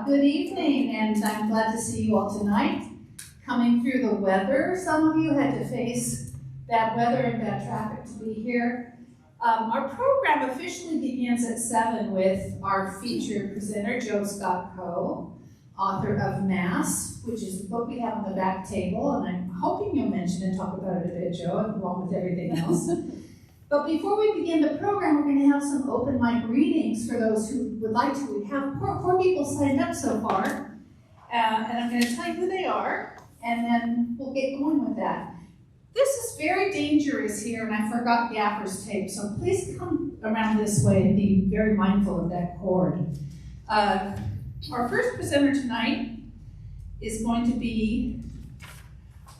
Good evening, and I'm glad to see you all tonight. Coming through the weather, some of you had to face bad weather and bad traffic to be here. Our program officially begins at 7 with our featured presenter, Scott-Coe, author of Mass, which is the book we have on the back table, and I'm hoping you'll mention and talk about it a bit, Joe, along with everything else. But before we begin the program, we're going to have some open mic readings for those who would like to. We have four people signed up so far, and I'm going to tell you who they are, and then we'll get going with that. This is very dangerous here, and I forgot gaffer's tape, so please come around this way and be very mindful of that cord. Our first presenter tonight is going to be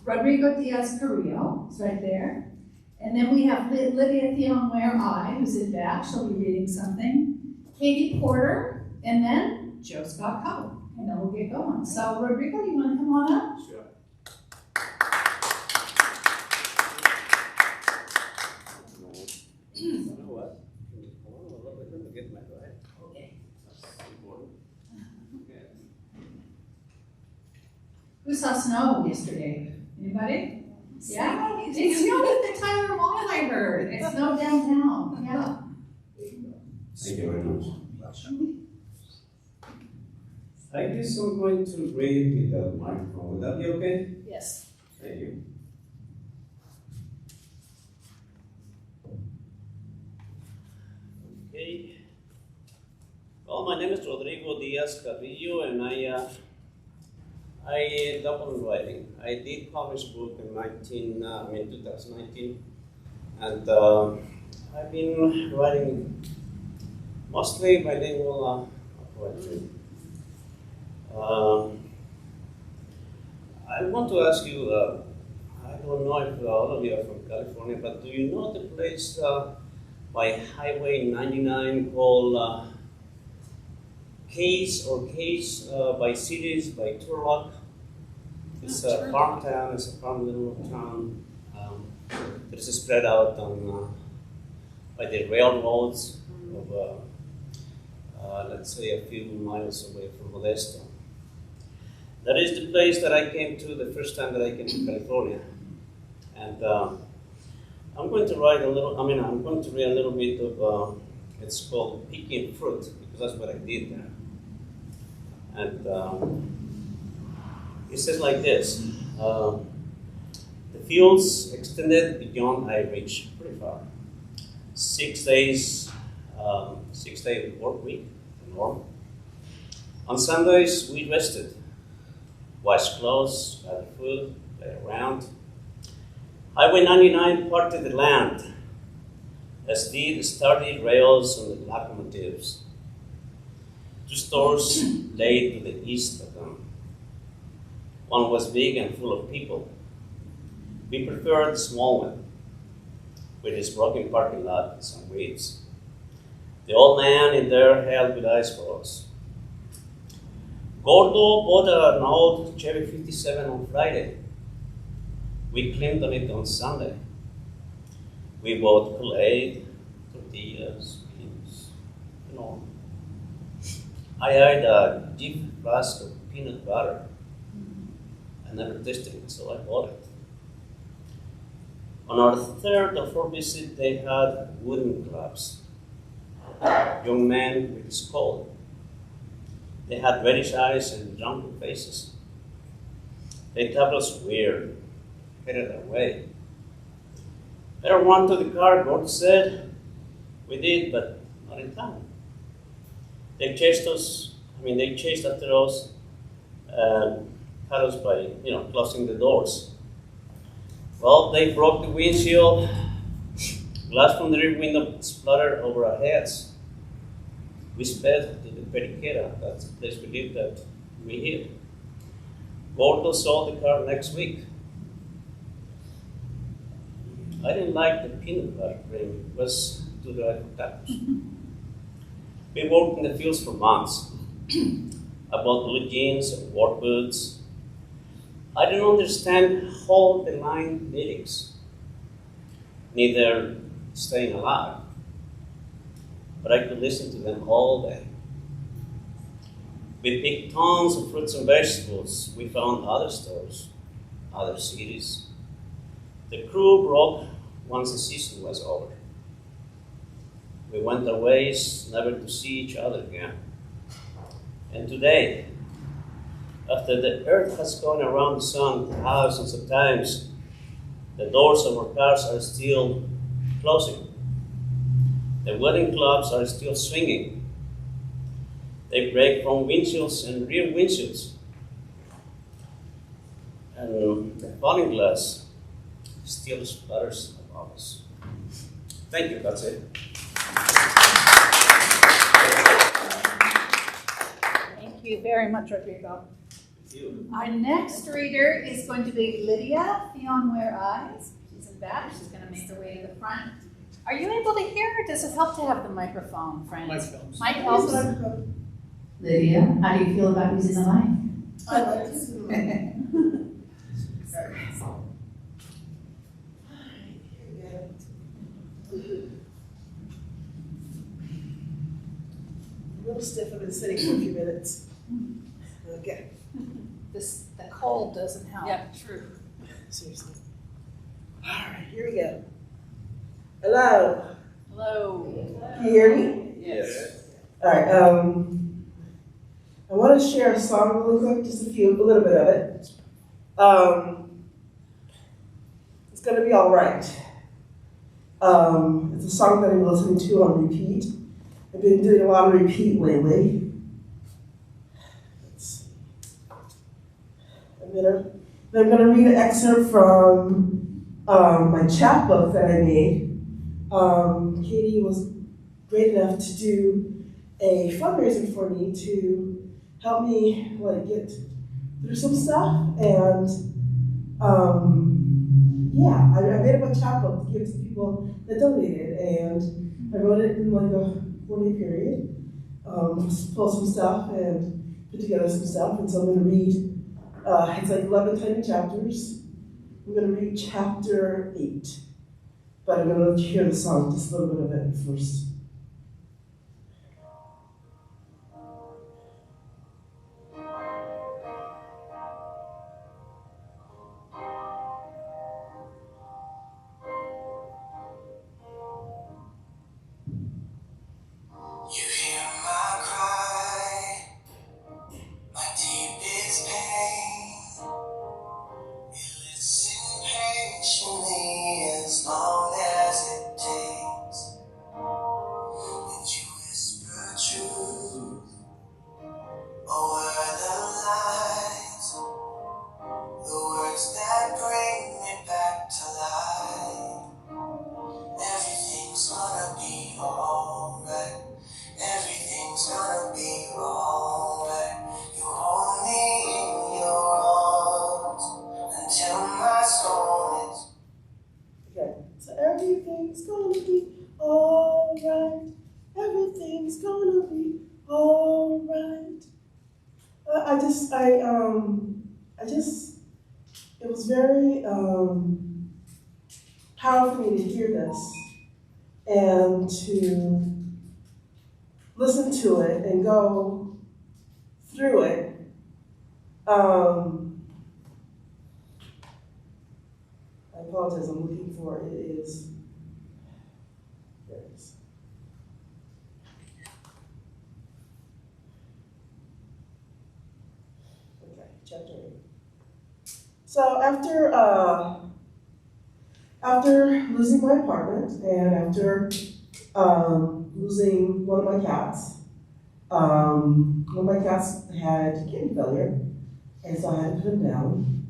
Rodrigo Diaz-Carrillo. It's right there. And then we have Lydia Thion-Ware-I, who's in back. She'll be reading something. Katie Porter, and then Joe Scott-Coe. And then we'll get going. So, Rodrigo, you want to come on up? Sure. You know what? Let me get my right. Okay. That's important. Okay. Who saw snow yesterday? Anybody? Yeah, it snowed at the Tyler Mall, I heard. It snowed downtown. Yeah. Thank you very much. I guess I'm going to read with the microphone. Would that be okay? Yes. Thank you. Okay. Well, my name is Rodrigo Diaz-Carrillo, and I double writing. I did publish a book in 2019, and I've been writing mostly bilingual poetry. I want to ask you, I don't know if all of you are from California, but do you know the place by Highway 99 called Case by Cities by Turlock? It's a farm town, it's a farm little town. It's spread out on by the railroads of let's say a few miles away from Modesto. That is the place that I came to the first time that I came to California. And I'm going to write a little, I'm going to read a little bit of, it's called Picking Fruit, because that's what I did there. And it says like this, the fields extended beyond I reach pretty far. 6 days, 6-day work week, the norm. On Sundays, we rested, washed clothes, got food, played around. Highway 99 parted the land, as did sturdy rails on the locomotives. 2 stores lay to the east of them. One was big and full of people. We preferred the small one, with its broken parking lot and some weeds. The old man in there held with eyes for us. Gordo bought an old Chevy 57 on Friday. We cleaned on it on Sunday. We bought Kool-Aid, tortillas, beans, and all. I had a deep flask of peanut butter. I never tasted it, so I bought it. On our 3rd or 4th visit, they had wooden clubs. Young men with skull. They had reddish eyes and drunken faces. They tapped us weird, headed our way. Better run to the car, Gord said. We did, but not in time. They chased after us and had us by, closing the doors. Well, they broke the windshield. Glass from the rear window splattered over our heads. We sped to the Periquera, that's the place we lived at. We hid. Gordo sold the car next week. I didn't like the peanut butter cream. It was too dry for tacos. We worked in the fields for months. I bought blue jeans and work boots. I didn't understand all the line lyrics, neither staying alive, but I could listen to them all day. We picked tons of fruits and vegetables. We found other stores, other cities. The crew broke once the season was over. We went our ways, never to see each other again. And today, after the earth has gone around the sun thousands of times, the doors of our cars are still closing. The wedding clubs are still swinging. They break from windshields and rear windshields. And the falling glass still splatters above us. Thank you, that's it. Thank you very much, Rodrigo. Thank you. Our next reader is going to be Lydia Fionware Eyes. She's in back. She's going to make her way to the front. Are you able to hear, or does it help to have the microphone, friends? Mic helps. Mic helps. Lydia, how do you feel about using the mic? I like this one. A little stiff. I've been sitting for a few minutes. Okay. The cold doesn't help. Yeah, true. Seriously. All right, here we go. Hello. Hello. Can you hear me? Yes. All right. I want to share a song really quick, just a little bit of it. It's going to be all right. It's a song that I'm listening to on repeat. I've been doing a lot of repeat lately. Let's see. I'm gonna read an excerpt from my chapbook that I made. Katie was great enough to do a fundraiser for me to help me get through some stuff, and I made up a chapbook to give to people that donated, and I wrote it in like a 4-day period. Pull some stuff and put together some stuff, and so I'm going to read. It's like 11 tiny chapters. I'm going to read chapter 8, but I'm going to let you hear the song, just a little bit of it first. You hear my cry, my deepest pain. You listen patiently as long as it takes. And you whisper truth over the lies, the words that bring me back to life. Everything's gonna be alright. Everything's gonna be alright. You hold me in your arms until my soul is. Okay, so everything's gonna be alright. Everything's gonna be alright. It was very powerful for me to hear this and to listen to it and go through it. I apologize, I'm looking for it. It is. There it is. Okay, chapter 8. So after losing my apartment and after losing one of my cats, one of my cats had kidney failure, and so I had to put him down.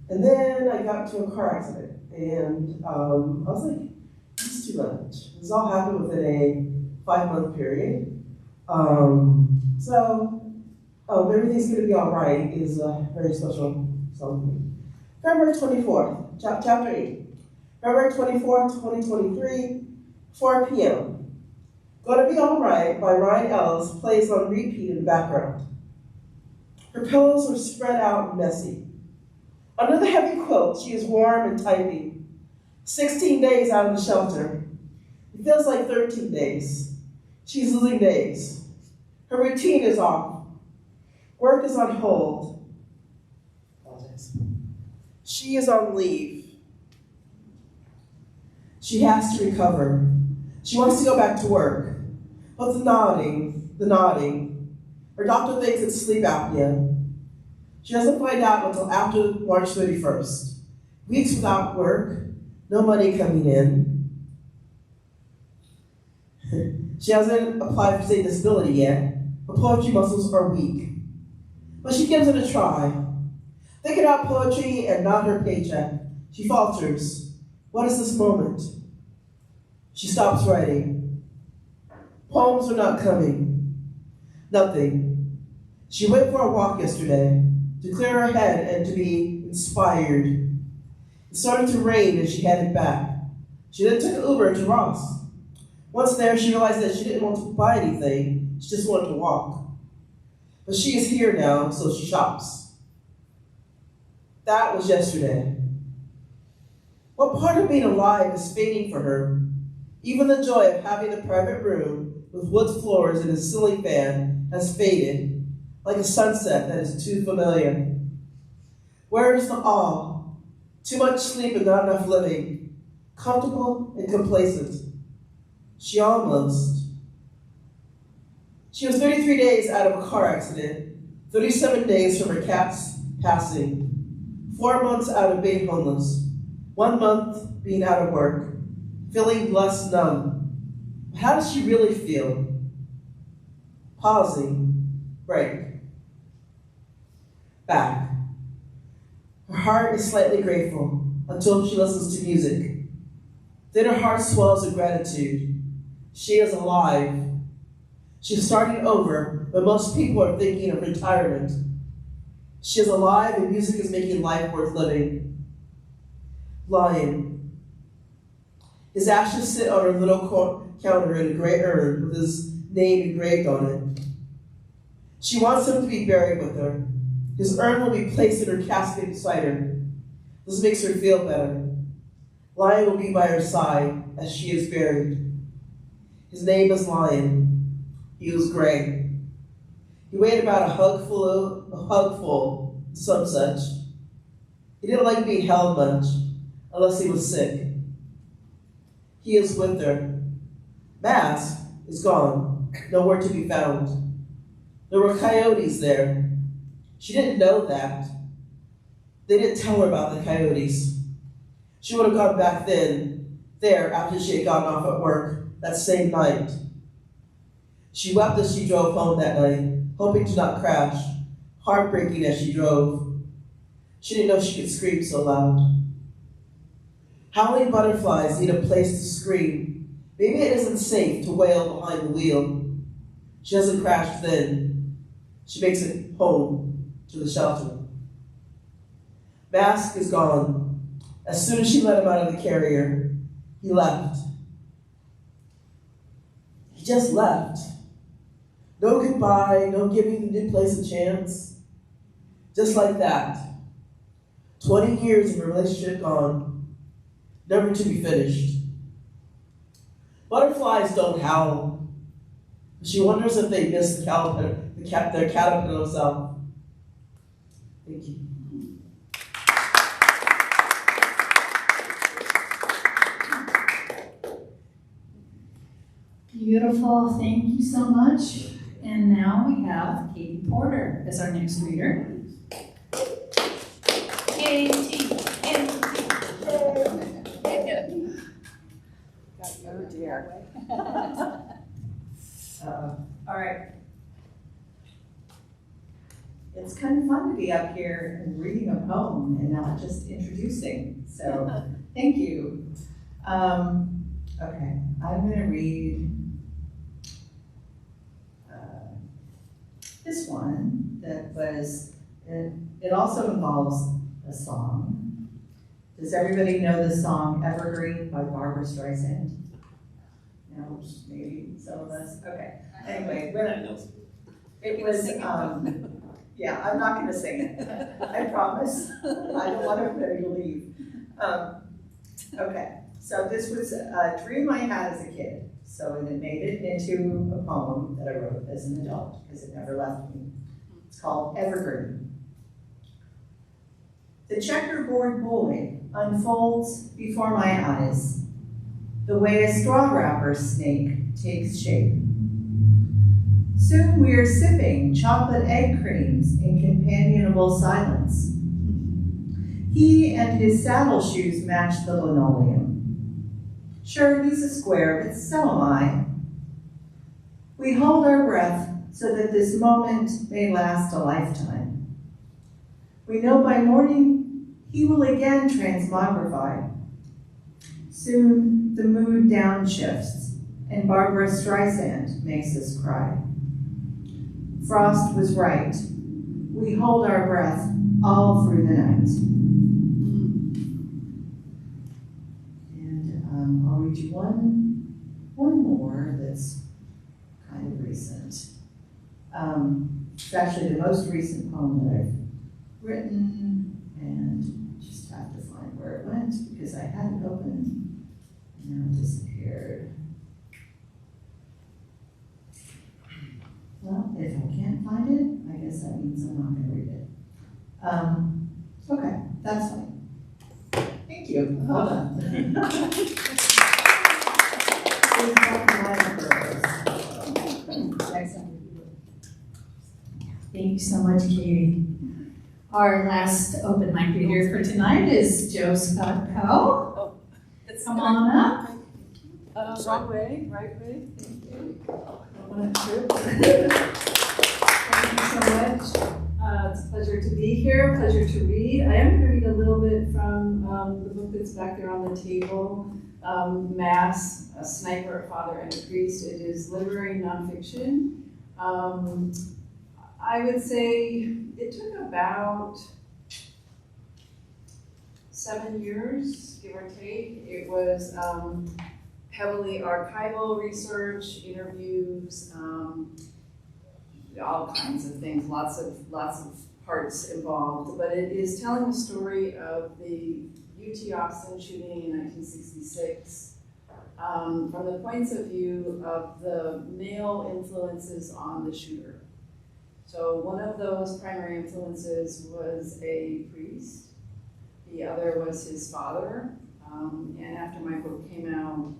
And then I got into a car accident, and I was like, this is too much. This all happened within a 5-month period. Everything's Gonna Be All Right is a very special song for me. February 24th, chapter 8. February 24th, 2023, 4 p.m. Gonna Be All Right by Ryan Ellis plays on repeat in the background. Her pillows are spread out and messy. Under the heavy quilt, she is warm and typing. 16 days out of the shelter. It feels like 13 days. She's losing days. Her routine is off. Work is on hold. Apologize. She is on leave. She has to recover. She wants to go back to work. But the nodding. Her doctor thinks it's sleep apnea. She doesn't find out until after March 31st. Weeks without work, no money coming in. She hasn't applied for state disability yet. Her poetry muscles are weak. But she gives it a try. Thinking about poetry and not her paycheck, she falters. What is this moment? She stops writing. Poems are not coming. Nothing. She went for a walk yesterday to clear her head and to be inspired. It started to rain as she headed back. She then took an Uber to Ross. Once there, she realized that she didn't want to buy anything, she just wanted to walk. But she is here now, so she shops. That was yesterday. What part of being alive is fading for her? Even the joy of having a private room with wood floors and a ceiling fan has faded, like a sunset that is too familiar. Where is the awe? Too much sleep and not enough living. Comfortable and complacent. She was 33 days out of a car accident, 37 days from her cat's passing, 4 months out of being homeless, 1 month being out of work, feeling less numb. How does she really feel? Pausing, break. Back. Her heart is slightly grateful until she listens to music. Then her heart swells with gratitude. She is alive. She's starting over, but most people are thinking of retirement. She is alive and music is making life worth living. Lion. His ashes sit on her little counter in a gray urn with his name engraved on it. She wants him to be buried with her. His urn will be placed in her casket beside her. This makes her feel better. Lion will be by her side as she is buried. His name is Lion. He was gray. He weighed about a hugful, some such. He didn't like being held much, unless he was sick. He is with her. Mask is gone, nowhere to be found. There were coyotes there. She didn't know that. They didn't tell her about the coyotes. She would have gone back there after she had gotten off at work that same night. She wept as she drove home that night, hoping to not crash, heartbreaking as she drove. She didn't know she could scream so loud. Howling butterflies need a place to scream. Maybe it isn't safe to wail behind the wheel. She doesn't crash then. She makes it home to the shelter. Mask is gone. As soon as she let him out of the carrier, he left. He just left. No goodbye, no giving the new place a chance. Just like that. 20 years of a relationship gone, never to be finished. Butterflies don't howl. She wonders if they miss their caterpillar self. Thank you. Beautiful, thank you so much. And now we have Katie Porter as our next reader. Oh dear. All right. It's kind of fun to be up here and reading a poem and not just introducing. So thank you. Okay, I'm going to read this one that was, it also involves a song. Does everybody know the song Evergreen by Barbara Streisand? No, maybe some of us. Okay. Anyway, it was, yeah, I'm not going to sing it. I promise. I don't want everybody to leave. Okay, so this was a dream I had as a kid. So it made it into a poem that I wrote as an adult because it never left me. It's called Evergreen. The checkerboard boy unfolds before my eyes, the way a straw wrapper snake takes shape. Soon we are sipping chocolate egg creams in companionable silence. He and his saddle shoes match the linoleum. Sure, he's a square, but so am I. We hold our breath so that this moment may last a lifetime. We know by morning he will again transmogrify. Soon the mood downshifts and Barbara Streisand makes us cry. Frost was right. We hold our breath all through the night. And I'll read you one more that's kind of recent. It's actually the most recent poem that I've written, and just have to find where it went because I had it open and now it disappeared. Well, if I can't find it, I guess that means I'm not going to read it. Okay, that's fine. Thank you. Well done. Thank you so much, Katie. Our last open mic reader for tonight is Joe Scott-Coe. Come on up. Wrong way, right way. Thank you. Thank you so much. It's a pleasure to be here, pleasure to read. I am going to read a little bit from the book that's back there on the table, Mass, A Sniper, a Father, and a Priest. It is literary nonfiction. I would say it took about 7 years, give or take. It was heavily archival research, interviews, all kinds of things, lots of parts involved. But it is telling the story of the UT Austin shooting in 1966 from the points of view of the male influences on the shooter. So one of those primary influences was a priest. The other was his father. And after my book came out,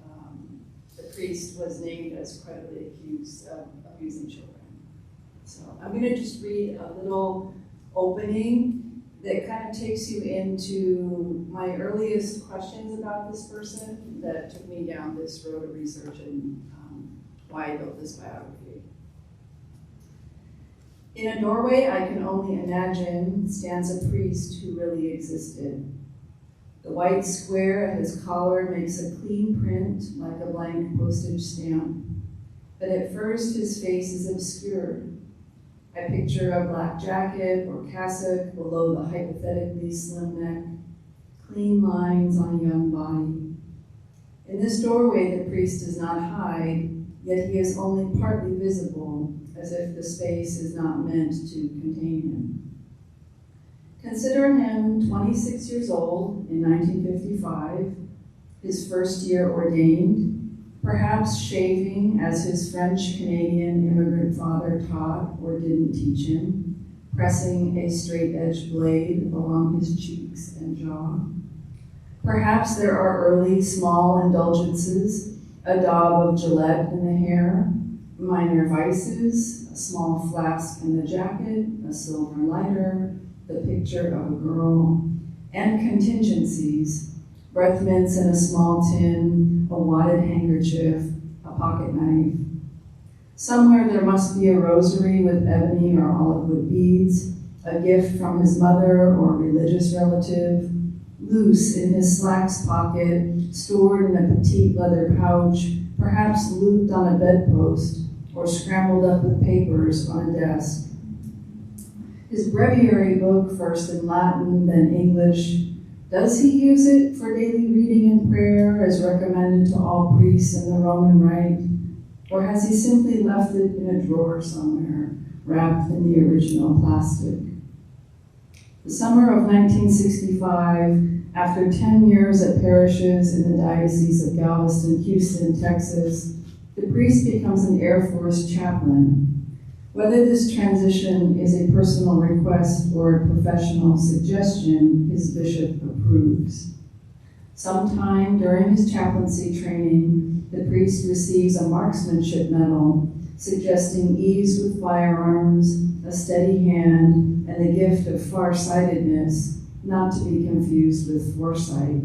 the priest was named as credibly accused of abusing children. So I'm going to just read a little opening that kind of takes you into my earliest questions about this person that took me down this road of research and why I built this biography. In a doorway I can only imagine stands a priest who really existed. The white square at his collar makes a clean print like a blank postage stamp, but at first his face is obscured. I picture a black jacket or cassock below the hypothetically slim neck, clean lines on a young body. In this doorway the priest does not hide, yet he is only partly visible, as if the space is not meant to contain him. Consider him 26 years old in 1955, his first year ordained, perhaps shaving as his French-Canadian immigrant father taught or didn't teach him, pressing a straight-edged blade along his cheeks and jaw. Perhaps there are early small indulgences, a daub of Gillette in the hair, minor vices, a small flask in the jacket, a silver lighter, the picture of a girl, and contingencies, breath mints in a small tin, a wadded handkerchief, a pocket knife. Somewhere there must be a rosary with ebony or olive wood beads, a gift from his mother or a religious relative, loose in his slacks pocket, stored in a petite leather pouch, perhaps looped on a bedpost, or scrambled up with papers on a desk. His breviary book, first in Latin, then English, does he use it for daily reading and prayer as recommended to all priests in the Roman Rite? Or has he simply left it in a drawer somewhere, wrapped in the original plastic? The summer of 1965, after 10 years at parishes in the Diocese of Galveston, Houston, Texas, the priest becomes an Air Force chaplain. Whether this transition is a personal request or a professional suggestion, his bishop approves. Sometime during his chaplaincy training, the priest receives a marksmanship medal, suggesting ease with firearms, a steady hand, and the gift of far-sightedness, not to be confused with foresight.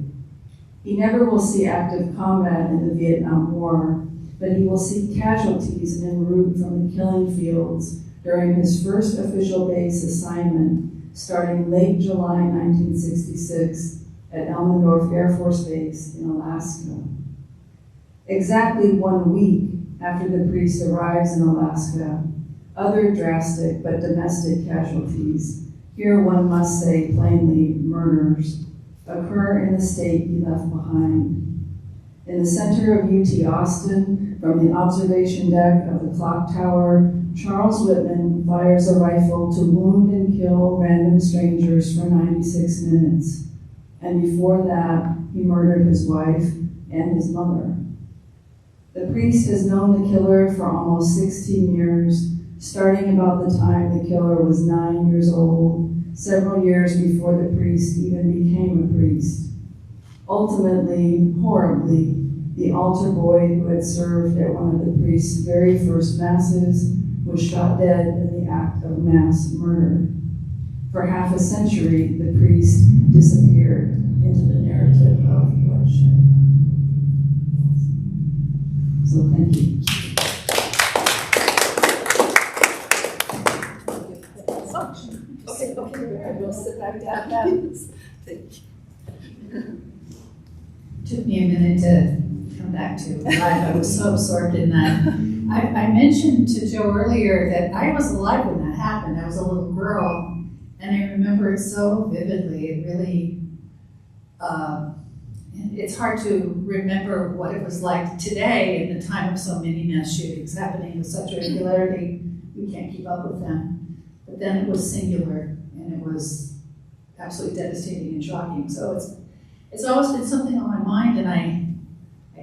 He never will see active combat in the Vietnam War, but he will see casualties en route from the killing fields during his first official base assignment, starting late July 1966 at Elmendorf Air Force Base in Alaska. Exactly 1 week after the priest arrives in Alaska, other drastic but domestic casualties, here one must say plainly murders, occur in the state he left behind. In the center of UT Austin, from the observation deck of the clock tower, Charles Whitman fires a rifle to wound and kill random strangers for 96 minutes. And before that, he murdered his wife and his mother. The priest has known the killer for almost 16 years, starting about the time the killer was 9 years old, several years before the priest even became a priest. Ultimately, horribly, the altar boy who had served at one of the priest's very first masses was shot dead in the act of mass murder. For half a century, the priest disappeared into the narrative of bloodshed. So thank you. Okay, we'll sit back down now. Thank you. Took me a minute to come back to life. I was so absorbed in that. I mentioned to Joe earlier that I was alive when that happened. I was a little girl, and I remember it so vividly. It really, it's hard to remember what it was like today in the time of so many mass shootings happening with such regularity. We can't keep up with them. But then it was singular, and it was absolutely devastating and shocking. So it's always been something on my mind, and I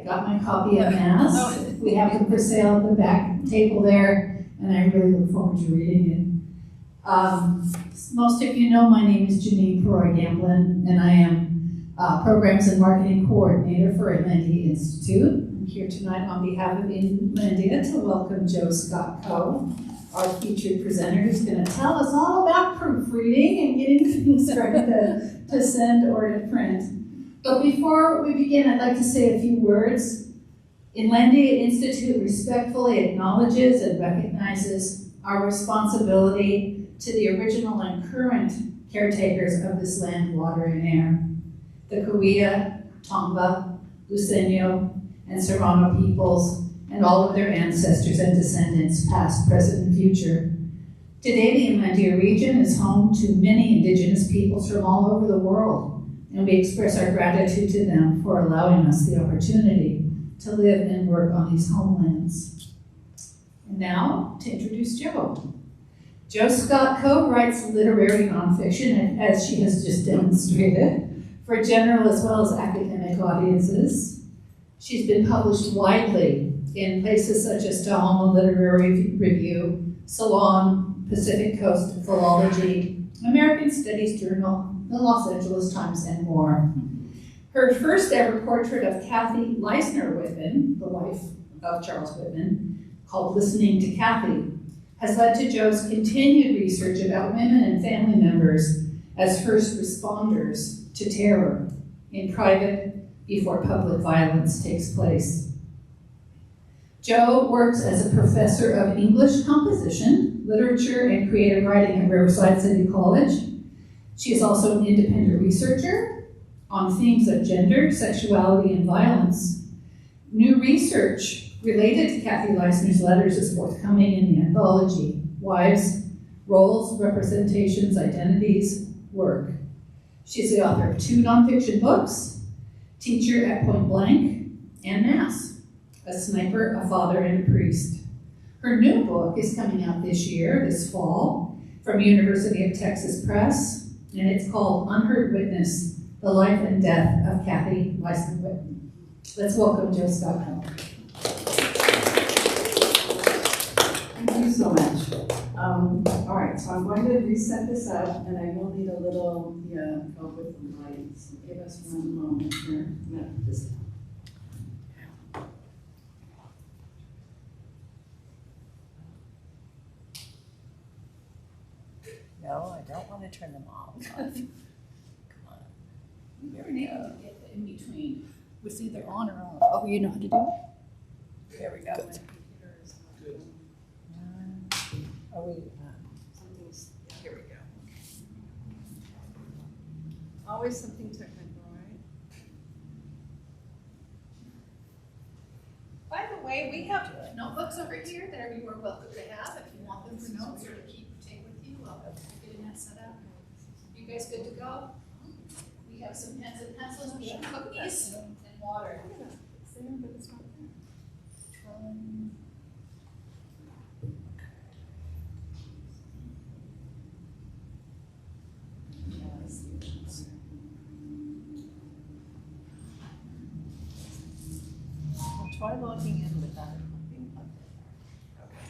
got my copy of Mass. We have them for sale at the back table there, and I really look forward to reading it. Most of you know my name is Janine Peroy-Gamblin, and I am Programs and Marketing Coordinator for Inlandia Institute. I'm here tonight on behalf of Inlandia to welcome Joe Scott-Coe, our featured presenter, who's going to tell us all about proofreading and getting things ready to send or to print. But before we begin, I'd like to say a few words. Inlandia Institute respectfully acknowledges and recognizes our responsibility to the original and current caretakers of this land, water, and air. The Cahuilla, Tongva, Luiseño, and Serrano peoples, and all of their ancestors and descendants, past, present, and future. Today, the Inlandia region is home to many indigenous peoples from all over the world, and we express our gratitude to them for allowing us the opportunity to live and work on these homelands. And now, to introduce Joe. Joe Scott-Coe writes literary nonfiction, as she has just demonstrated, for general as well as academic audiences. She's been published widely in places such as Tahoma Literary Review, Salon, Pacific Coast Philology, American Studies Journal, the Los Angeles Times, and more. Her first ever portrait of Kathy Leisner Whitman, the wife of Charles Whitman, called Listening to Kathy, has led to Joe's continued research about women and family members as first responders to terror in private before public violence takes place. Joe works as a professor of English composition, literature, and creative writing at Riverside City College. She is also an independent researcher on themes of gender, sexuality, and violence. New research related to Kathy Leisner's letters is forthcoming in the anthology, Wives, Roles, Representations, Identities, Work. She's the author of 2 nonfiction books, Teacher at Point Blank, and Mass, A Sniper, a Father, and a Priest. Her new book is coming out this fall, from University of Texas Press, and it's called Unheard Witness, The Life and Death of Kathy Leisner Whitman. Let's welcome Joe Scott-Coe. Thank you so much. All right, so I'm going to reset this up, and I will need a little help with the lights. So give us one moment here. I'm gonna put this down. No, I don't want to turn them off. Come on. You never need to get the in between with either on or off. Oh, you know how to do it? There we go. Are we, Here we go. Always something technical, right? By the way, we have notebooks over here that you are welcome to have if you want them for notes or to take with you. Getting that set up. You guys good to go? We have some pens and pencils, we have cookies and water. I'll try logging in without it being plugged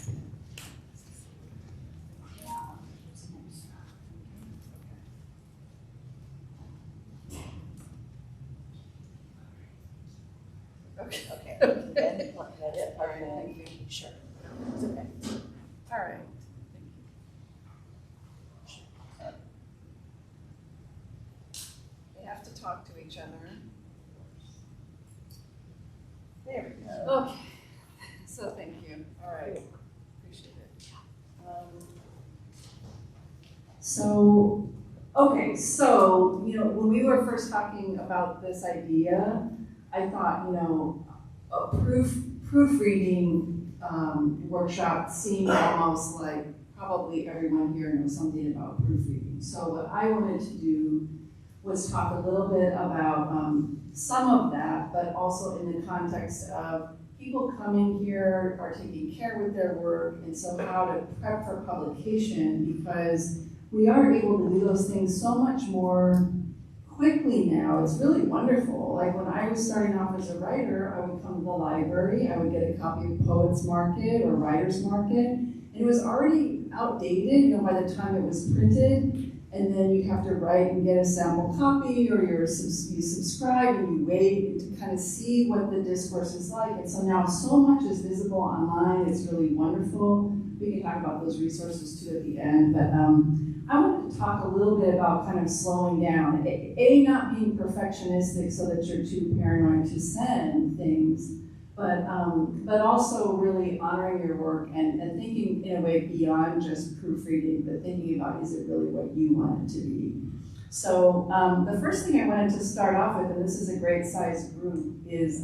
in. Okay. Okay. Then plug that in. All right, thank you. Sure. It's okay. All right. We have to talk to each other. There we go. Okay, so thank you. All right, appreciate it. So, when we were first talking about this idea, I thought, a proofreading workshop seemed almost like probably everyone here knows something about proofreading. So what I wanted to do was talk a little bit about some of that, but also in the context of people coming here are taking care with their work, and so how to prep for publication, because we are able to do those things so much more quickly now. It's really wonderful. Like when I was starting off as a writer, I would come to the library, I would get a copy of Poets Market or Writers Market, and it was already outdated, by the time it was printed. And then you'd have to write and get a sample copy, or you subscribe and you wait to kind of see what the discourse is like. And so now so much is visible online. It's really wonderful. We can talk about those resources too at the end. But I wanted to talk a little bit about kind of slowing down. Not being perfectionistic so that you're too paranoid to send things, but also really honoring your work and thinking in a way beyond just proofreading, but thinking about, is it really what you want it to be? So the first thing I wanted to start off with, and this is a great sized group, is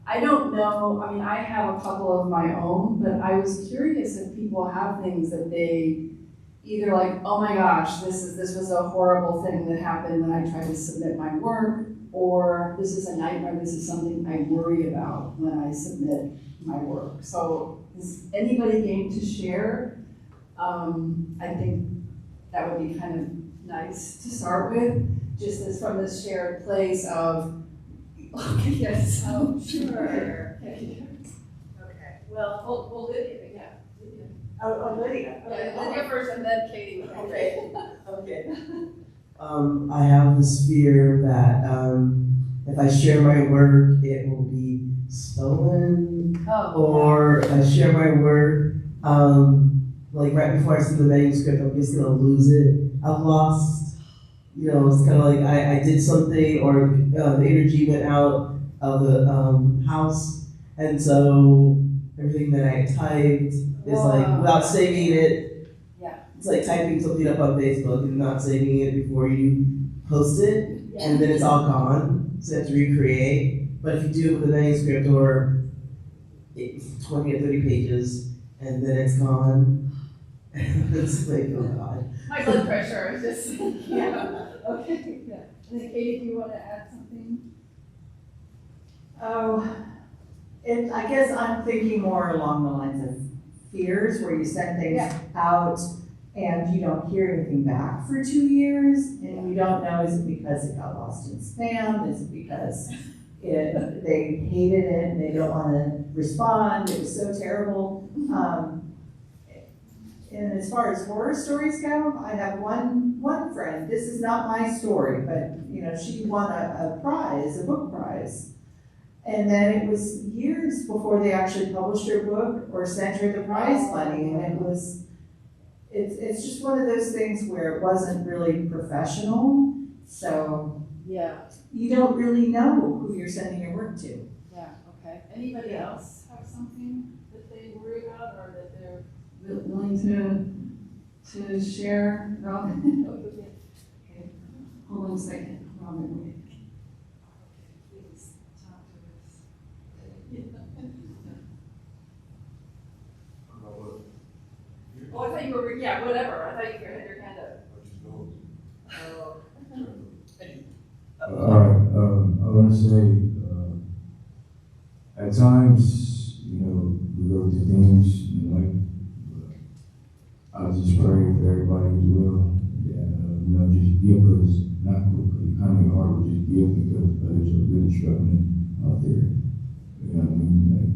I don't know, I have a couple of my own, but I was curious if people have things that they either like, oh my gosh, this was a horrible thing that happened when I tried to submit my work, or this is a nightmare, this is something I worry about when I submit my work. So is anybody game to share? I think that would be kind of nice to start with, just as from this shared place of, okay, yes. Oh, sure. Okay. Well, we'll Lydia, yeah. Oh, Lydia. Lydia first and then Katie. Okay. Okay. I have this fear that if I share my work, it will be stolen. Or if I share my work, like right before I send the manuscript, I'm just gonna lose it. I've lost, it's kind of like I did something, or the energy went out of the house, and so everything that I typed is like, without saving it, it's like typing something up on Facebook and not saving it before you post it, and then it's all gone, so you have to recreate. But if you do it with a manuscript or 20 or 30 pages, and then it's gone, it's like, oh God. My blood pressure is just, Okay, yeah. And then Katie, do you want to add something? I guess I'm thinking more along the lines of fears, where you send things out and you don't hear anything back for 2 years, and you don't know, is it because it got lost in spam? Is it because they hated it and they don't want to respond? It was so terrible. And as far as horror stories go, I have one friend, this is not my story, but, you know, she won a prize, a book prize. And then it was years before they actually published her book or sent her the prize money, and it's just one of those things where it wasn't really professional, so Yeah, you don't really know who you're sending your work to. yeah, okay. Anybody else have something that they worry about or that they're willing to share? Robin? Okay, hold on a second, Robin, wait. Please talk to us. Oh, I thought you were, yeah, whatever, I thought you had your hand up. Oh. All right, I want to say, at times, you know, we go through things in life. I just pray for everybody as well. Yeah, you know, just give us, not because kind of hard, but just give because others are really struggling out there. You know what I mean? Like,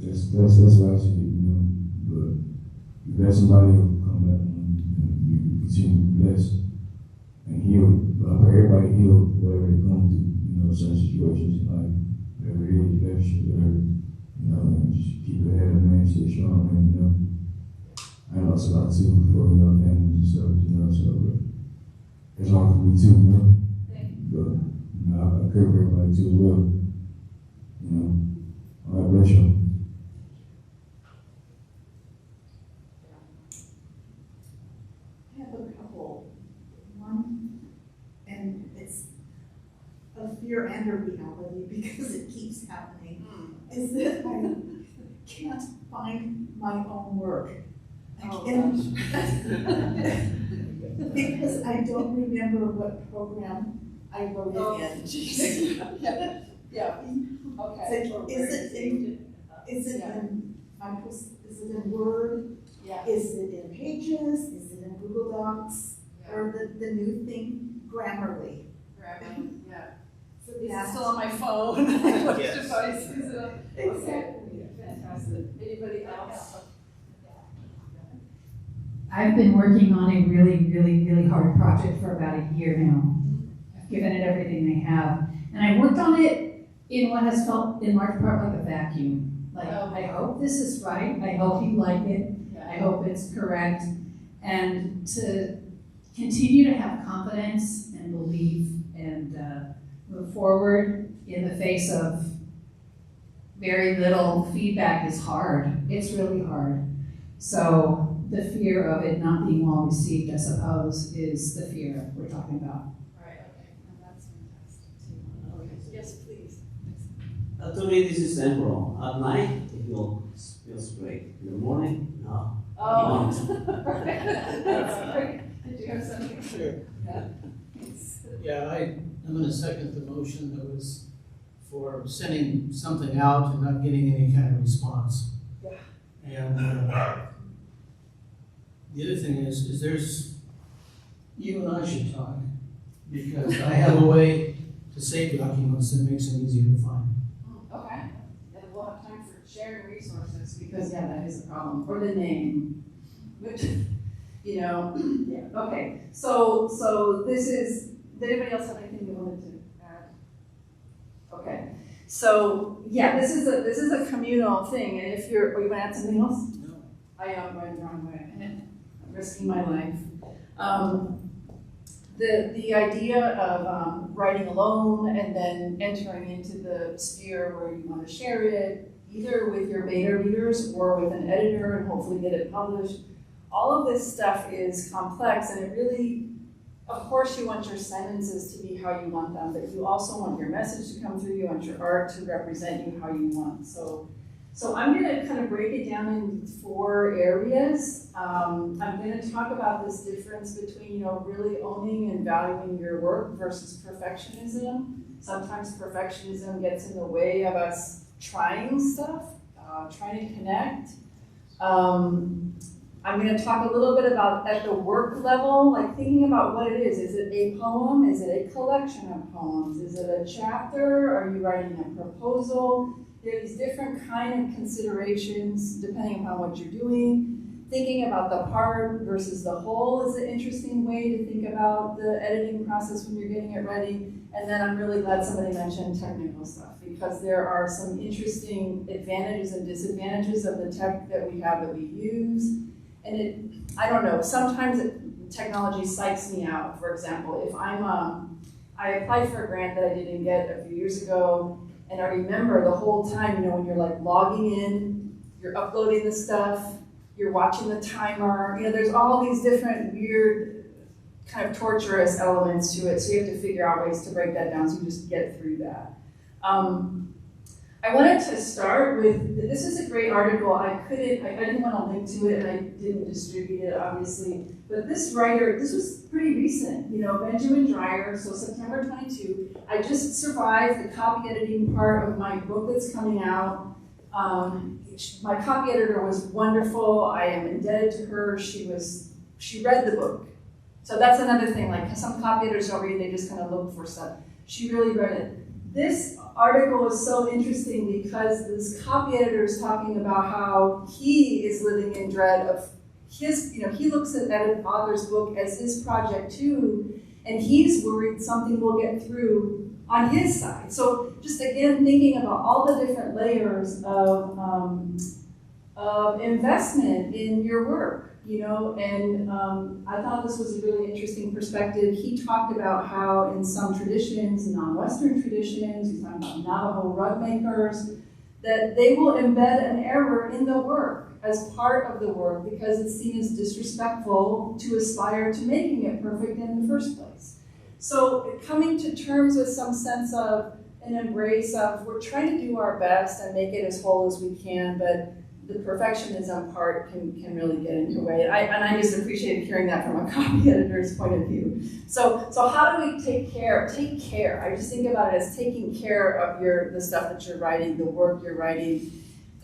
that's what I see, you know. But you bless somebody who come back and you continue to bless and heal. But I pray everybody heal whatever they're going through, you know, certain situations in life, whatever it is, bless you, whatever, you know, and just keep your head up, man, stay strong, man, you know. I lost a lot too before, you know, families and stuff, you know, so, but it's hard for me too, you know. But, you know, I care for everybody too as well, you know. All right, bless you. I have a couple. One, and it's a fear and a reality because it keeps happening, is that I can't find my own work. Oh, Because I don't remember what program I wrote it in. Yeah, okay. Is it in Word? Yeah. Is it in Pages? Is it in Google Docs? Or the new thing, Grammarly? Yeah. So Is it that's- still on my phone? Yes. Device, is it on? Exactly. Fantastic. Anybody else? I've been working on a really hard project for about a year now. I've given it everything I have. And I worked on it in what has felt in large part like a vacuum. Like, I hope this is right. I hope you like it. I hope it's correct. And to continue to have confidence and belief and move forward in the face of very little feedback is hard. It's really hard. So the fear of it not being well received, I suppose, is the fear we're talking about. Right, okay. No, that's fantastic too. Okay. Yes, please. To me, this is temporal. At night, it feels great. In the morning, no. Oh. That's great. Did you have something? Sure. Yeah. Yeah, I'm gonna second the motion that was for sending something out and not getting any kind of response. Yeah. And the other thing is there's, you and I should talk, because I have a way to save documents that makes them easier to find. Okay. Then we'll have time for sharing resources because, yeah, that is a problem. Or the name, which, you know, yeah. Okay. So this is, did anybody else have anything you wanted to add? Okay. So, yeah, this is a communal thing. And if you're, are you going to add something else? No. I am going the wrong way. I'm risking my life. The idea of writing alone and then entering into the sphere where you want to share it, either with your beta readers or with an editor and hopefully get it published, all of this stuff is complex, and it really, of course you want your sentences to be how you want them, but you also want your message to come through, you want your art to represent you how you want. So I'm going to kind of break it down into 4 areas. I'm going to talk about this difference between, you know, really owning and valuing your work versus perfectionism. Sometimes perfectionism gets in the way of us trying stuff, trying to connect. I'm going to talk a little bit about at the work level, like thinking about what it is. Is it a poem? Is it a collection of poems? Is it a chapter? Are you writing a proposal? There are these different kind of considerations depending upon what you're doing. Thinking about the part versus the whole is an interesting way to think about the editing process when you're getting it ready. And then I'm really glad somebody mentioned technical stuff, because there are some interesting advantages and disadvantages of the tech that we have that we use. And I don't know, sometimes technology psychs me out. For example, if I applied for a grant that I didn't get a few years ago, and I remember the whole time, when you're like logging in, you're uploading the stuff, you're watching the timer, there's all these different weird kind of torturous elements to it, so you have to figure out ways to break that down so you just get through that. I wanted to start with, this is a great article. I didn't want to link to it, and I didn't distribute it, obviously, but this writer, this was pretty recent, Benjamin Dreyer, so September 22. I just survived the copy editing part of my book that's coming out. My copy editor was wonderful. I am indebted to her. She read the book. So that's another thing, like some copy editors don't read, they just kind of look for stuff. She really read it. This article was so interesting because this copy editor is talking about how he is living in dread of his, he looks at an author's book as his project too, and he's worried something will get through on his side. So just again, thinking about all the different layers of investment in your work, and I thought this was a really interesting perspective. He talked about how in some traditions, non-Western traditions, he's talking about Navajo rug makers, that they will embed an error in the work as part of the work because it's seen as disrespectful to aspire to making it perfect in the first place. So coming to terms with some sense of an embrace of we're trying to do our best and make it as whole as we can, but the perfectionism part can really get in your way. And I just appreciated hearing that from a copy editor's point of view. So how do we take care? Take care. I just think about it as taking care of the stuff that you're writing, the work you're writing.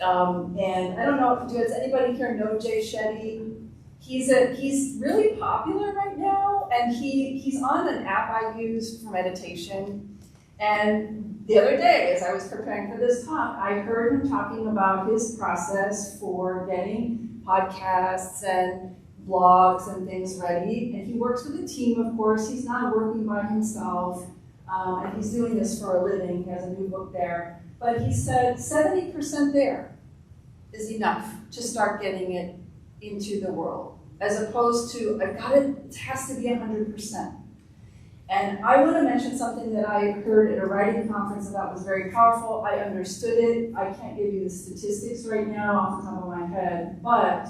And I don't know, does anybody here know Jay Shetty? He's really popular right now, and he's on an app I use for meditation. And the other day, as I was preparing for this talk, I heard him talking about his process for getting podcasts and blogs and things ready. And he works with a team, of course. He's not working by himself, and he's doing this for a living. He has a new book there. But he said 70% there is enough to start getting it into the world, as opposed to, it has to be 100%. And I want to mention something that I heard at a writing conference that was very powerful. I understood it. I can't give you the statistics right now off the top of my head, but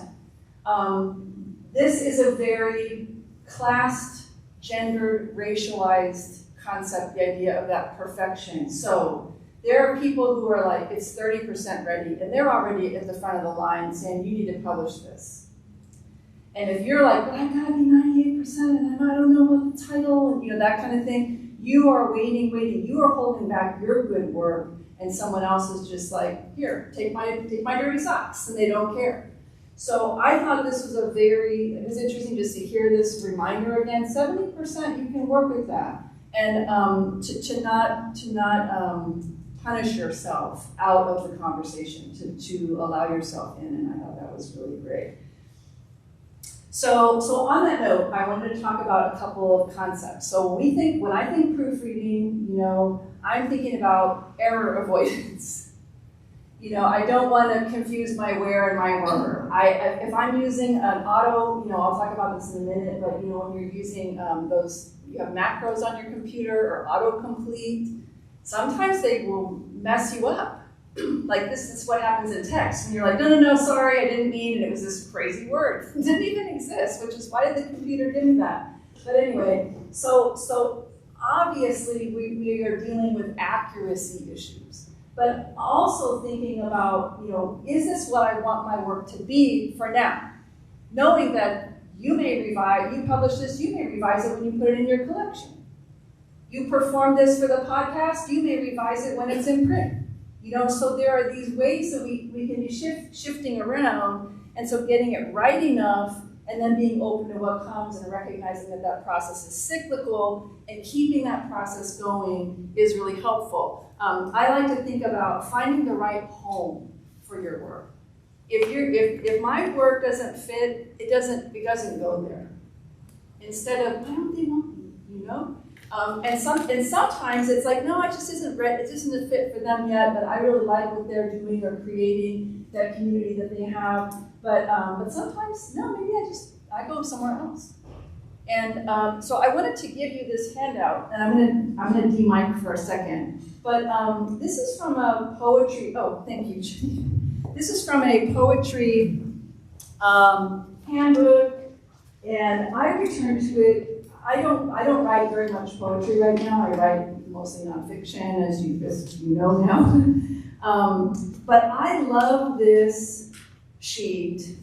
this is a very classed, gendered, racialized concept, the idea of that perfection. So there are people who are like, it's 30% ready, and they're already at the front of the line saying, you need to publish this. And if you're like, but I've got to be 98%, and I don't know what the title, and that kind of thing, you are waiting, you are holding back your good work, and someone else is just like, here, take my dirty socks, and they don't care. So I thought this was it was interesting just to hear this reminder again, 70% you can work with that. And to not punish yourself out of the conversation, to allow yourself in, and I thought that was really great. So on that note, I wanted to talk about a couple of concepts. So when I think proofreading, I'm thinking about error avoidance. I don't want to confuse my where and my were. If I'm using an auto, I'll talk about this in a minute, but when you're using you have macros on your computer or autocomplete, sometimes they will mess you up. Like this is what happens in text. When you're like, no, sorry, I didn't mean, and it was this crazy word. It didn't even exist, which is why did the computer give me that? But anyway, so obviously we are dealing with accuracy issues, but also thinking about, is this what I want my work to be for now? Knowing that you publish this, you may revise it when you put it in your collection. You perform this for the podcast, you may revise it when it's in print. So there are these ways that we can be shifting around, and so getting it right enough and then being open to what comes and recognizing that that process is cyclical and keeping that process going is really helpful. I like to think about finding the right home for your work. If my work doesn't fit, it doesn't go there. Instead of, why don't they want me, you know? And sometimes it's like, no, it just isn't a fit for them yet, but I really like what they're doing or creating, that community that they have. But sometimes, no, maybe I go somewhere else. And so I wanted to give you this handout, and I'm gonna de-mic for a second. But this is from a poetry, oh, thank you, Jenny. This is from a poetry handbook, and I returned to it. I don't write very much poetry right now. I write mostly nonfiction, as you know now. But I love this sheet,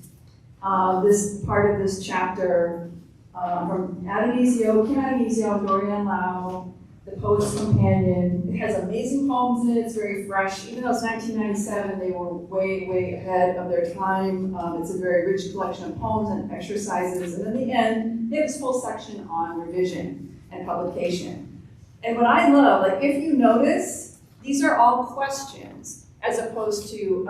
this part of this chapter from Kim Adonisio, and Dorian Lau, The Poet's Companion. It has amazing poems in it. It's very fresh. Even though it's 1997, they were way, way ahead of their time. It's a very rich collection of poems and exercises. And in the end, they have this whole section on revision and publication. And what I love, like if you notice, these are all questions as opposed to,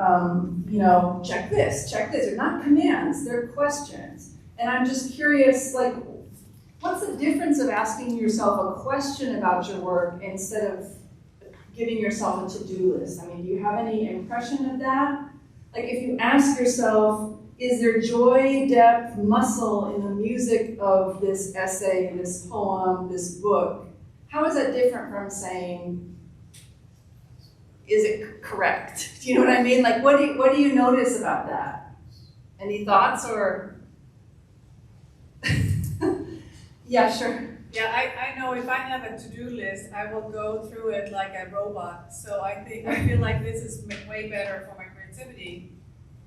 check this. They're not commands, they're questions. And I'm just curious, like, what's the difference of asking yourself a question about your work instead of giving yourself a to-do list? I mean, do you have any impression of that? Like if you ask yourself, is there joy, depth, muscle in the music of this essay, this poem, this book? How is that different from saying, is it correct? Do you know what I mean? Like what do you notice about that? Any thoughts or? Yeah, sure. Yeah, I know if I have a to-do list, I will go through it like a robot. So I feel like this is way better for my creativity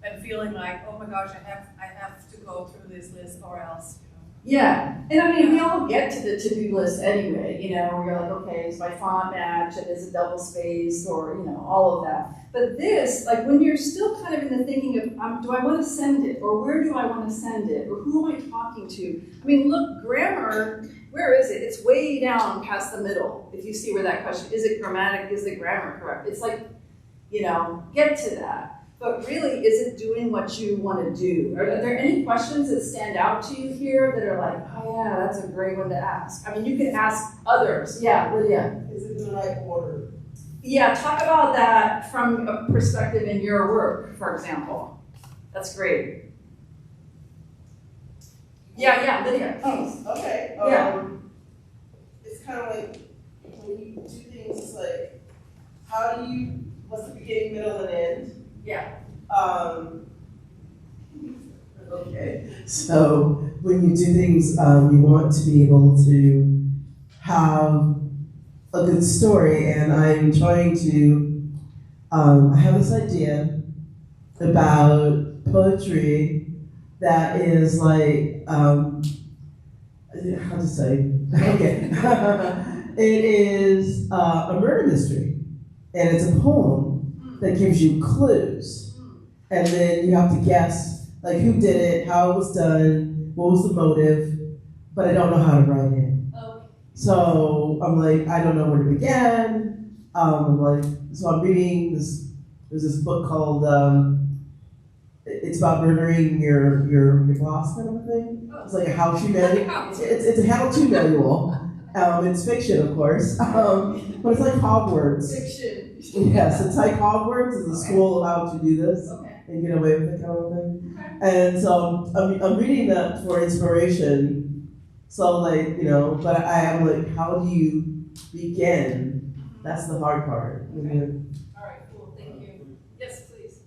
than feeling like, oh my gosh, I have to go through this list or else, you know. Yeah, and I mean, we all get to the to-do list anyway, you know, where you're like, okay, is my font match, and is it double spaced, or, you know, all of that. But this, like when you're still kind of in the thinking of, do I want to send it, or where do I want to send it, or who am I talking to? I mean, look, grammar, where is it? It's way down past the middle, if you see where that question, is the grammar correct? It's like, you know, get to that. But really, is it doing what you want to do? Are there any questions that stand out to you here that are like, oh yeah, that's a great one to ask? I mean, you can ask others. Yeah, Lydia. Is it in the right order? Yeah, talk about that from a perspective in your work, for example. That's great. Yeah, Lydia. Oh, okay. Yeah. It's kind of like when you do things, it's like, what's the beginning, middle, and end? Yeah. Okay. So when you do things, you want to be able to have a good story, and I'm trying to, I have this idea about poetry that is like, how to say, okay. It is a murder mystery, and it's a poem that gives you clues, and then you have to guess like who did it, how it was done, what was the motive, but I don't know how to write it. Okay. So I'm like, I don't know where to begin. So I'm reading this. There's this book called it's about murdering your boss kind of a thing. It's like a how-to manual. It's a how-to manual. It's fiction, of course, but it's like Hogwarts. Fiction. Yes, it's like Hogwarts is a school of how to do this and get away with it kind of thing. And so I'm reading that for inspiration. So like, you know, but I am like, how do you begin? That's the hard part. Okay. All right, cool, thank you. Yes, please.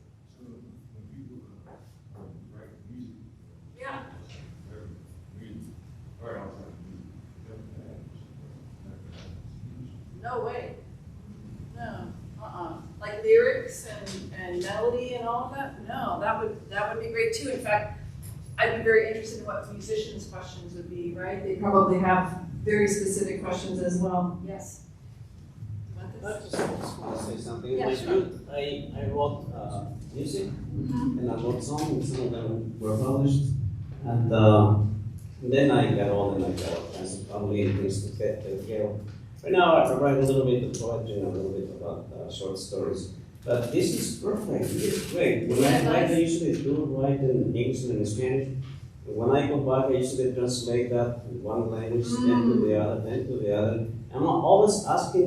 Yeah. No way. No. Like lyrics and melody and all of that? No, that would be great too. In fact, I'd be very interested in what musicians' questions would be, right? They probably have very specific questions as well. Yes? I just want to say something. Yeah, Like sure. I wrote music and I wrote songs, and some of them were published. And then I got on and I got as a family and things to take care of. Right now I write a little bit of poetry and a little bit about short stories. But this is perfect, this is great. When I write, I usually do write in English and in Spanish. And when I go back, I usually translate that in one language, then to the other, then to the other. I'm always asking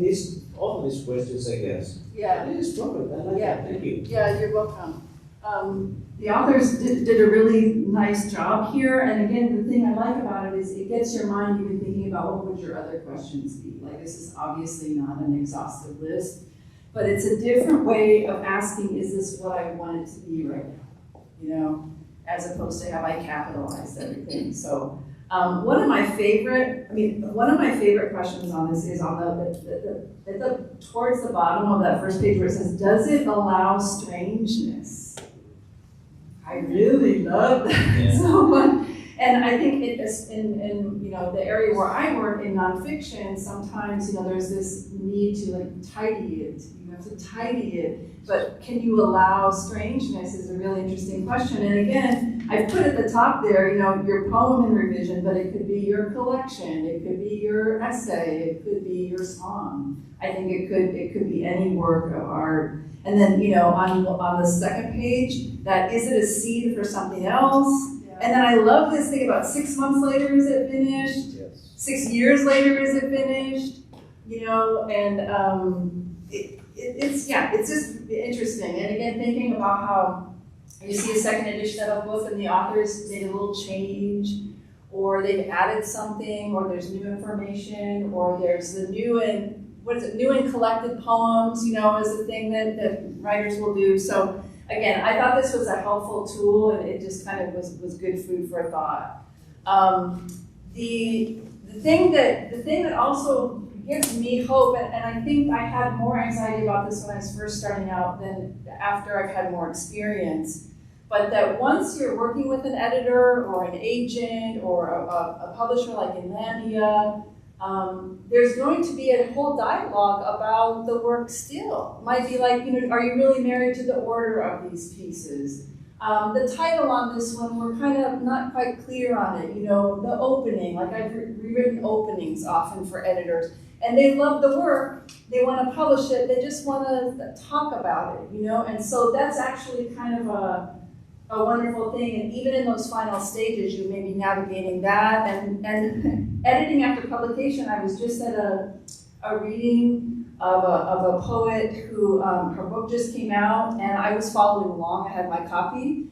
all of these questions, I guess. Yeah. It is perfect, I like Yeah. that, thank you. Yeah, you're welcome. The authors did a really nice job here, and again, the thing I like about it is it gets your mind even thinking about what would your other questions be. Like, this is obviously not an exhaustive list, but it's a different way of asking, is this what I want it to be right now? You know, as opposed to have I capitalized everything. So one of my favorite questions on this is on towards the bottom of that first page where it says, does it allow strangeness? I really love that Yeah. so much. And I think it is in you know, the area where I work in nonfiction, sometimes, you know, there's this need to like tidy it. You have to tidy it. But can you allow strangeness is a really interesting question. And again, I put at the top there, you know, your poem in revision, but it could be your collection, it could be your essay, it could be your song. I think it could be any work of art. And then, you know, on the second page, that is it a seed for something else? Yeah. And then I love this thing about 6 months later is it finished? Yes. 6 years later is it finished? You know, and it's just interesting. And again, thinking about how you see a second edition of a book and the authors made a little change, or they've added something, or there's new information, or there's the new and collected poems, you know, is a thing that writers will do. So again, I thought this was a helpful tool, and it just kind of was good food for thought. The thing that also gives me hope, and I think I had more anxiety about this when I was first starting out than after I've had more experience, but that once you're working with an editor or an agent or a publisher like Inlandia, there's going to be a whole dialogue about the work still. It might be like, you know, are you really married to the order of these pieces? The title on this one, we're kind of not quite clear on it. You know, the opening, like I've rewritten openings often for editors, and they love the work, they want to publish it, they just want to talk about it, you know? And so that's actually kind of a wonderful thing, and even in those final stages, you may be navigating that, and editing after publication. I was just at a reading of a poet who, her book just came out, and I was following along, I had my copy,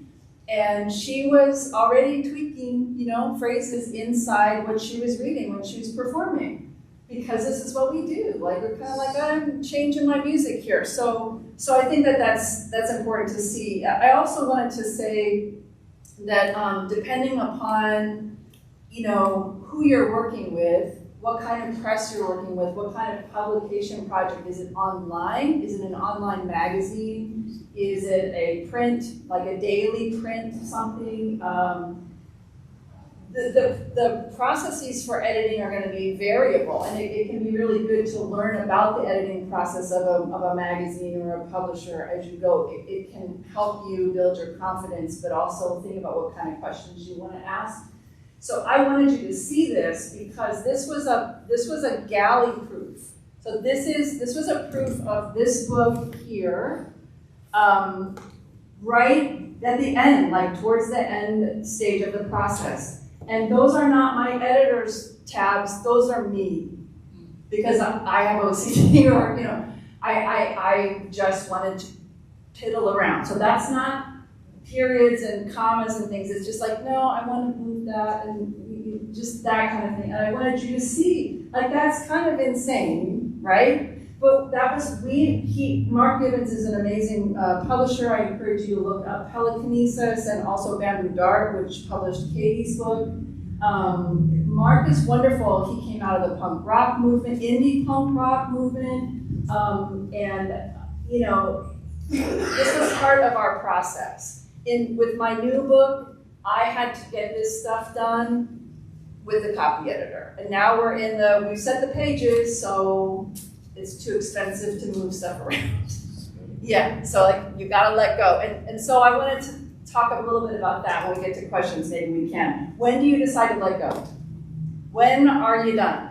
and she was already tweaking, you know, phrases inside what she was reading when she was performing, because this is what we do. Like, we're kind of like, I'm changing my music here. So I think that's important to see. I also wanted to say that depending upon, you know, who you're working with, what kind of press you're working with, what kind of publication project, is it online? Is it an online magazine? Is it a print, like a daily print something? The processes for editing are going to be variable, and it can be really good to learn about the editing process of a magazine or a publisher as you go. It can help you build your confidence, but also think about what kind of questions you want to ask. So I wanted you to see this because this was a galley proof. So this was a proof of this book here, right at the end, like towards the end stage of the process. And those are not my editor's tabs, those are me. Because I have OCD, or, you know, I just wanted to tittle around. So that's not periods and commas and things. It's just like, no, I want to move that, and just that kind of thing. And I wanted you to see, like, that's kind of insane, right? But that was, Mark Gibbons is an amazing publisher. I encourage you to look up Pelikinesis and also Bamboo Dart, which published Katie's book. Mark is wonderful. He came out of the punk rock movement, indie punk rock movement. And, you know, this was part of our process. With my new book, I had to get this stuff done with the copy editor. And now we've set the pages, so it's too expensive to move stuff around. Yeah, so like you gotta let go. And so I wanted to talk a little bit about that when we get to questions, maybe we can. When do you decide to let go? When are you done?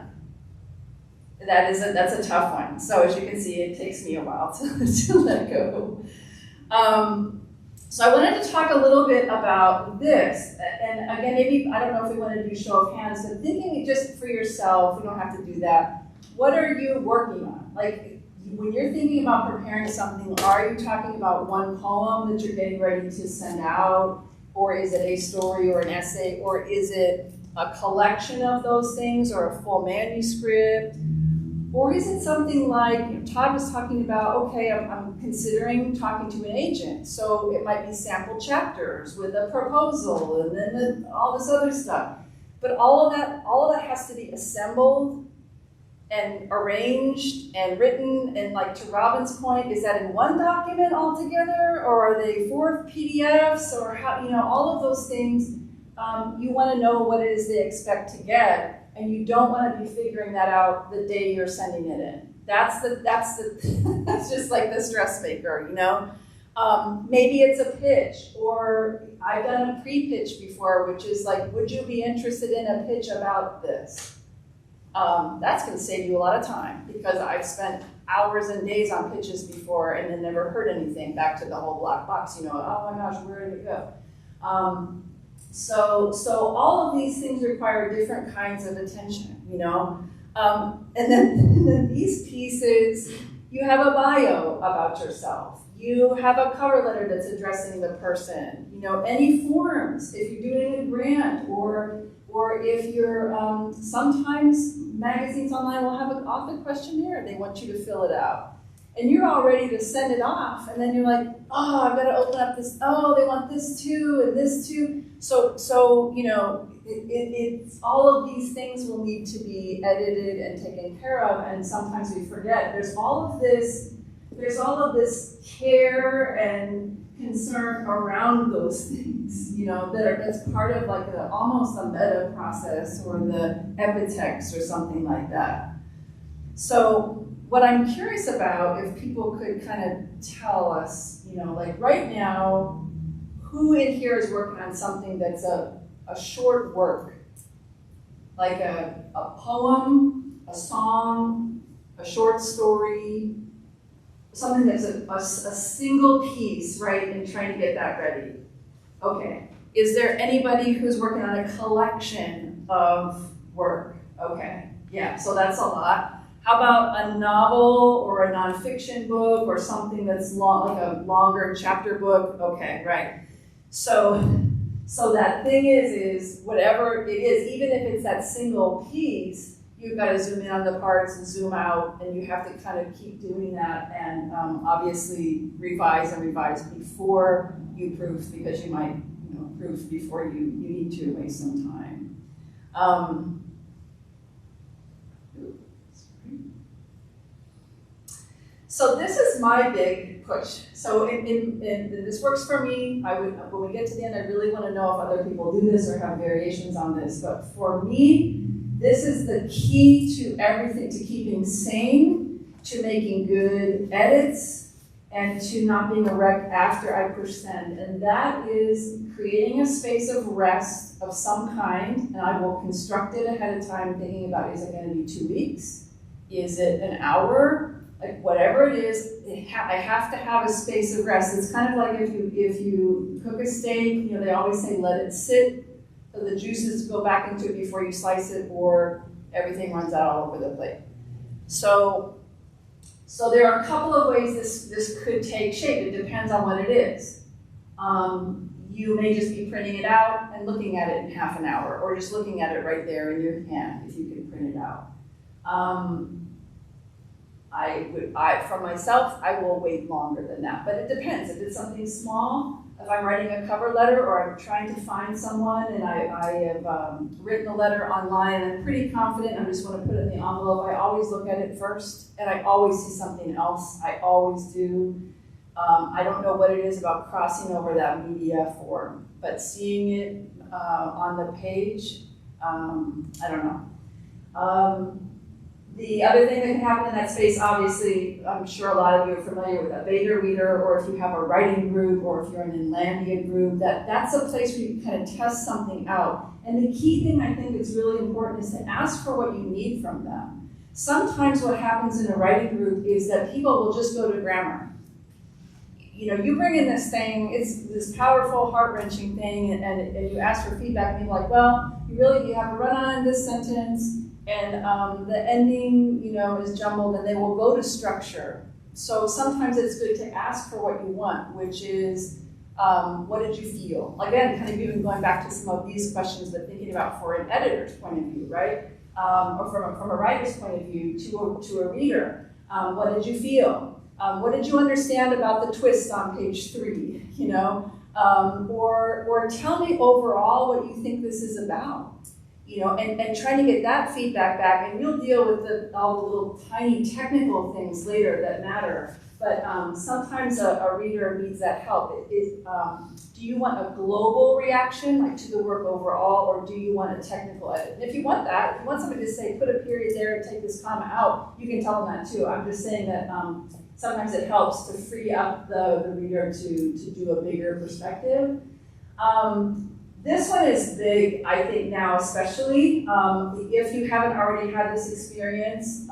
That's a tough one. So as you can see, it takes me a while to let go. So I wanted to talk a little bit about this. And again, maybe, I don't know if we want to do show of hands, but thinking just for yourself, we don't have to do that. What are you working on? Like, when you're thinking about preparing something, are you talking about one poem that you're getting ready to send out? Or is it a story or an essay? Or is it a collection of those things or a full manuscript? Or is it something like, Todd was talking about, okay, I'm considering talking to an agent. So it might be sample chapters with a proposal and then all this other stuff. But all of that has to be assembled and arranged and written. And like to Robin's point, is that in one document altogether? Or are they 4 PDFs? Or how, all of those things, you want to know what it is they expect to get. And you don't want to be figuring that out the day you're sending it in. That's just like the stress maker, Maybe it's a pitch, or I've done a pre-pitch before, which is like, would you be interested in a pitch about this? That's going to save you a lot of time, because I've spent hours and days on pitches before and then never heard anything, back to the whole black box, oh my gosh, where did it go? So all of these things require different kinds of attention, and then these pieces, you have a bio about yourself. You have a cover letter that's addressing the person. Any forms, if you're doing a grant, or if you're, sometimes magazines online will have an author questionnaire. They want you to fill it out. And you're all ready to send it off, and then you're like, oh, I've got to open up this, oh, they want this too, and this too. So it's all of these things will need to be edited and taken care of, and sometimes we forget. There's all of this care and concern around those things, that's part of like almost a meta process or the epitext or something like that. So what I'm curious about, if people could kind of tell us, like right now, who in here is working on something that's a short work, like a poem, a song, a short story, something that's a single piece, right, and trying to get that ready. Okay. Is there anybody who's working on a collection of work? Okay. Yeah, so that's a lot. How about a novel or a nonfiction book or something that's long, like a longer chapter book? Okay, right. So that thing is whatever it is, even if it's that single piece, you've got to zoom in on the parts and zoom out, and you have to kind of keep doing that, and obviously revise before you proof, because you might proof before you need to waste some time. So this is my big push. So this works for me. When we get to the end, I really want to know if other people do this or have variations on this. But for me, this is the key to everything, to keeping sane, to making good edits, and to not being a wreck after I push send. And that is creating a space of rest of some kind. And I will construct it ahead of time, thinking about, is it going to be 2 weeks? Is it an hour? Like whatever it is, I have to have a space of rest. It's kind of like if you cook a steak, they always say let it sit so the juices go back into it before you slice it, or everything runs out all over the plate. So there are a couple of ways this could take shape. It depends on what it is. You may just be printing it out and looking at it in half an hour, or just looking at it right there in your hand if you can print it out. For myself, I will wait longer than that, but it depends. If it's something small, if I'm writing a cover letter or I'm trying to find someone and I have written a letter online and I'm pretty confident, I just want to put it in the envelope, I always look at it first, and I always see something else. I always do. I don't know what it is about crossing over that media form, but seeing it on the page, I don't know. The other thing that can happen in that space, obviously, I'm sure a lot of you are familiar with a beta reader, or if you have a writing group, or if you're in an Inlandia group, that's a place where you kind of test something out. And the key thing I think is really important is to ask for what you need from them. Sometimes what happens in a writing group is that people will just go to grammar. You know, you bring in this thing, it's this powerful, heart-wrenching thing, and you ask for feedback, and you're like, well, you have a run-on in this sentence, and the ending, you know, is jumbled, and they will go to structure. So sometimes it's good to ask for what you want, which is, what did you feel? Again, kind of even going back to some of these questions, but thinking about for an editor's point of view, right? Or from a writer's point of view to a reader. What did you feel? What did you understand about the twist on page 3? You know, or tell me overall what you think this is about. You know, and trying to get that feedback back, and we'll deal with all the little tiny technical things later that matter. But sometimes a reader needs that help. Do you want a global reaction, like to the work overall, or do you want a technical edit? And if you want that, if you want somebody to say, put a period there and take this comma out, you can tell them that too. I'm just saying that sometimes it helps to free up the reader to do a bigger perspective. This one is big, I think now especially. If you haven't already had this experience,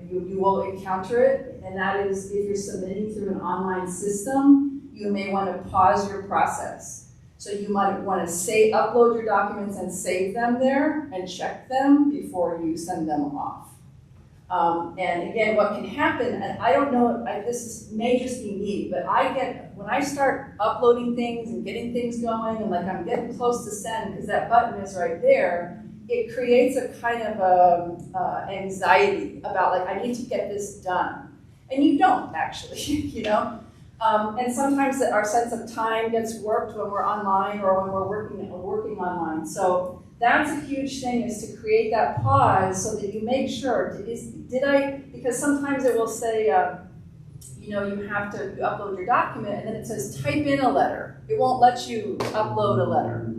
you will encounter it, and that is if you're submitting through an online system, you may want to pause your process. So you might want to upload your documents and save them there and check them before you send them off. And again, what can happen, and I don't know, this may just be me, but when I start uploading things and getting things going, and like I'm getting close to send, because that button is right there, it creates a kind of anxiety about like, I need to get this done. And you don't actually, you know? And sometimes our sense of time gets warped when we're online or when we're working online. So that's a huge thing, is to create that pause so that you make sure, because sometimes it will say, you know, you have to upload your document, and then it says type in a letter. It won't let you upload a letter.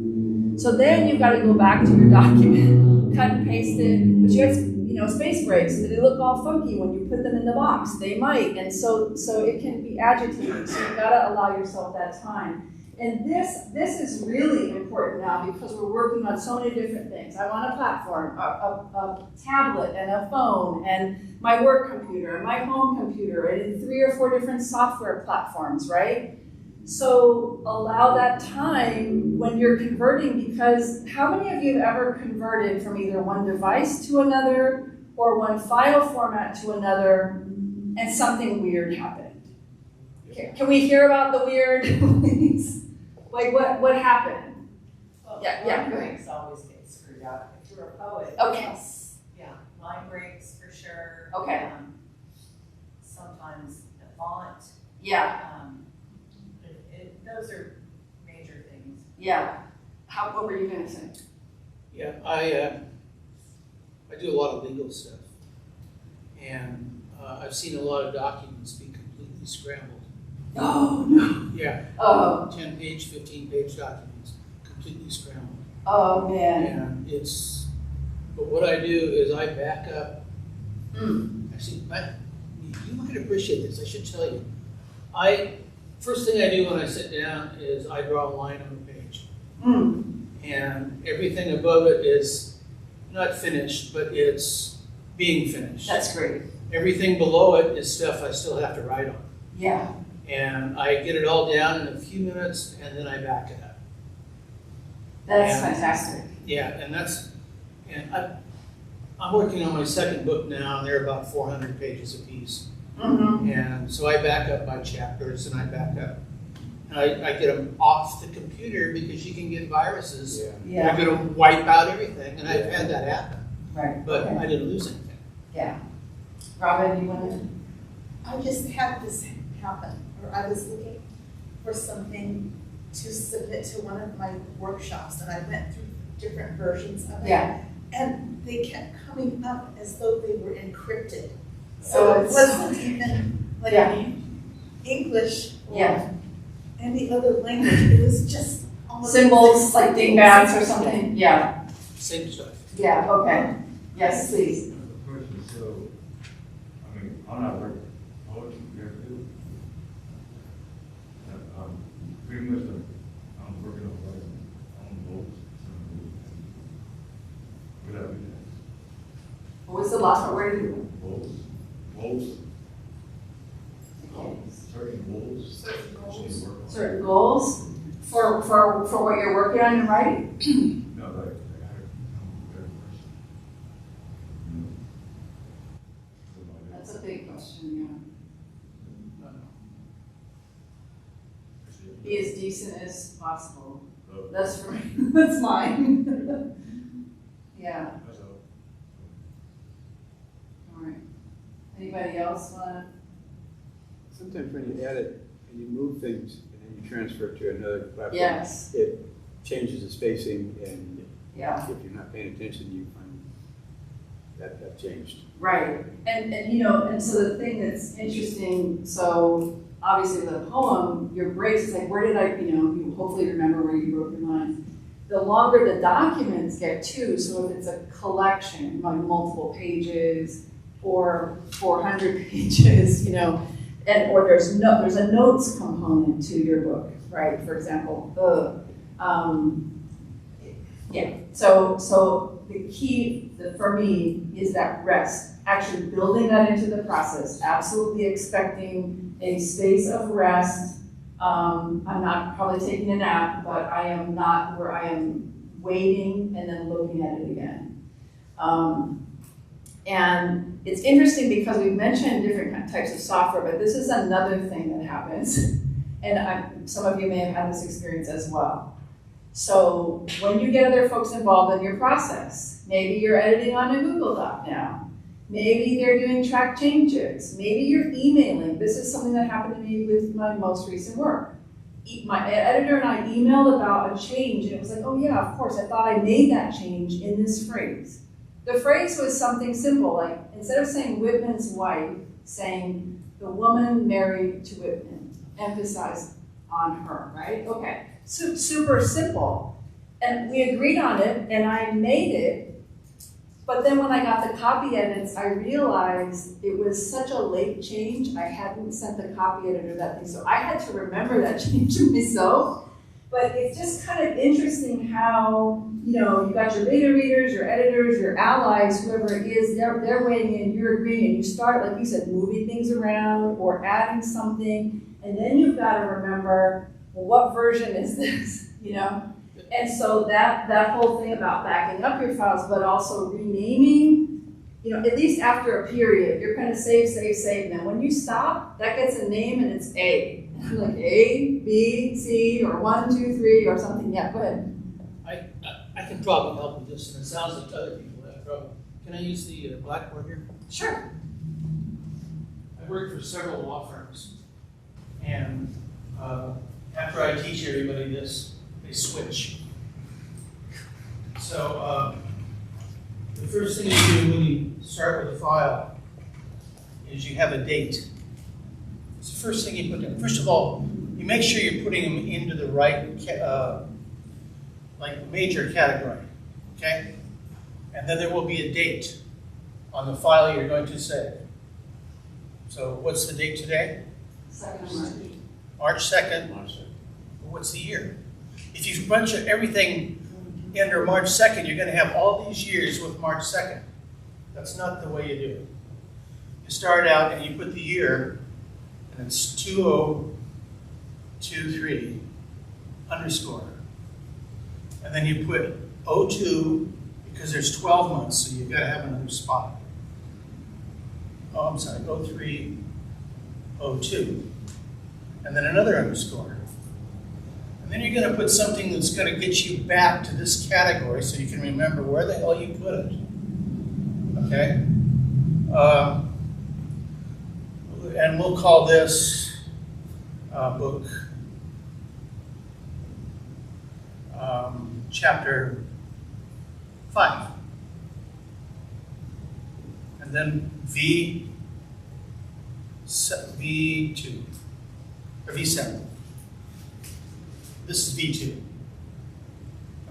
So then you've got to go back to your document, cut and paste it, but you have, you know, space breaks. Do they look all funky when you put them in the box? They might, and so it can be agitating, so you've got to allow yourself that time. And this is really important now because we're working on so many different things. I'm on a platform, a tablet and a phone and my work computer and my home computer and in 3 or 4 different software platforms, right? So allow that time when you're converting, because how many of you have ever converted from either one device to another or one file format to another and something weird happened? Can we hear about the weird, please? Like what happened? Well, Yeah, go ahead. breaks always get screwed up. If you're a poet, Okay. yeah, line breaks for sure. Okay. Sometimes the font. Yeah, Those are major things. yeah. What were you gonna say? Yeah, I do a lot of legal stuff, and I've seen a lot of documents be completely scrambled. Oh, no. Yeah. Oh. 10-page, 15-page documents, completely scrambled. Oh, man. And but what I do is I back up. Actually, you might appreciate this, I should tell you. First thing I do when I sit down is I draw a line on the page. And everything above it is not finished, but it's being finished. That's great. Everything below it is stuff I still have to write on. Yeah. And I get it all down in a few minutes, and then I back it up. That's fantastic. Yeah, and I'm working on my second book now, and they're about 400 pages apiece. And so I back up by chapters, and I back up. And I get them off the computer because you can get viruses. Yeah. They're going to wipe out everything, and I've had that happen. Right. But Okay. I didn't lose anything. Yeah. Robin, you want to? I just had this happen, or I was looking for something to submit to one of my workshops, and I went through different versions of it. Yeah. And they kept coming up as though they were encrypted. Oh, So it it's- wasn't even like Yeah. English or Yeah. any other language. It was just almost Symbols like dingbats or something? Yeah. Same stuff. Yeah, okay. Yes, please. The person So, I mean, I'm not working poetry, you ever do? Pretty much, I'm working on writing on books, whatever it What was the last part? Where did you? Wolves, certain wolves. Certain goals for what you're working on in writing? No, like, I had a better question. That's a big question, yeah. Be as decent as possible. That's for me. That's mine. Yeah. All right. Anybody else want? Sometimes when you edit and you move things and then you transfer it to another platform, Yes. it changes the spacing, and Yeah. if you're not paying attention, you find that changed. Right. And so the thing that's interesting, so obviously the poem, your breaks, it's like, where did I, you hopefully remember where you wrote your line. The longer the documents get too, so if it's a collection, like multiple pages or 400 pages, or there's a notes component to your book, right? For example, So the key for me is that rest, actually building that into the process, absolutely expecting a space of rest. I'm not probably taking a nap, but I am not where I am waiting and then looking at it again. And it's interesting because we've mentioned different types of software, but this is another thing that happens. And some of you may have had this experience as well. So when you get other folks involved in your process, maybe you're editing on a Google Doc now. Maybe they're doing track changes. Maybe you're emailing. This is something that happened to me with my most recent work. My editor and I emailed about a change, and it was like, oh yeah, of course, I thought I made that change in this phrase. The phrase was something simple, like instead of saying Whitman's wife, saying the woman married to Whitman, emphasize on her, right? Okay, super simple. And we agreed on it, and I made it. But then when I got the copy edits, I realized it was such a late change. I hadn't sent the copy editor that thing, so I had to remember that change to myself. But it's just kind of interesting how, you got your beta readers, your editors, your allies, whoever it is, they're weighing in, you're agreeing, and you start, like you said, moving things around or adding something, and then you've got to remember, well, what version is this, And so that whole thing about backing up your files, but also renaming, at least after a period, you're kind of save. And then when you stop, that gets a name and it's A. Like A, B, C, or 1, 2, 3, or something. Yeah, go ahead. I can probably help with this, and it sounds like other people have trouble. Can I use the blackboard here? Sure. I work for several law firms, and after I teach everybody this, they switch. So the first thing you do when you start with a file is you have a date. It's the first thing you put in. First of all, you make sure you're putting them into the right major category, okay? And then there will be a date on the file you're going to save. So what's the date today? 2nd of March. March 2nd. What's the year? If you bunch everything under March 2nd, you're going to have all these years with March 2nd. That's not the way you do it. You start out and you put the year, and it's 2023 _. And then you put 02, because there's 12 months, so you've got to have another spot. Oh, I'm sorry, 03, 02. And then another _. And then you're going to put something that's going to get you back to this category so you can remember where the hell you put it. Okay? And we'll call this book chapter 5. And then V2 or V7. This is V2.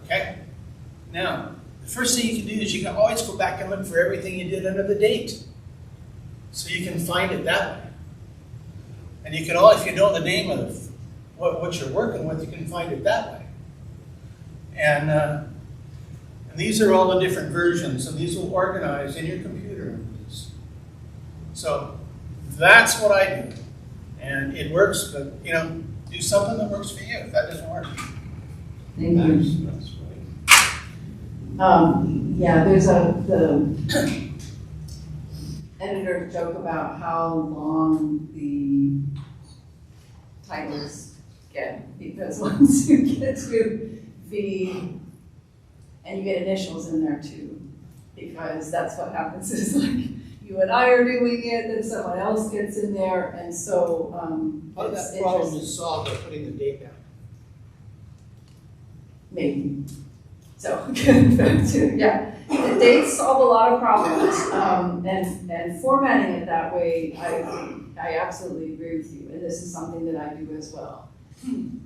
Okay? Now, the first thing you can do is you can always go back and look for everything you did under the date. So you can find it that way. And you can all, if you know the name of what you're working with, you can find it that way. And these are all the different versions, and these will organize in your computer. So that's what I do. And it works, but you know, do something that works for you. If that doesn't work. Thank you. That's funny. Yeah, there's the editor joke about how long the titles get, because once you get to V, and you get initials in there too, because that's what happens is like you and I are doing it, then someone else gets in there, and so Part of it's that problem interesting. is solved by putting the date down. Maybe. So getting back to, yeah, the dates solve a lot of problems, and formatting it that way, I absolutely agree with you, and this is something that I do as well. You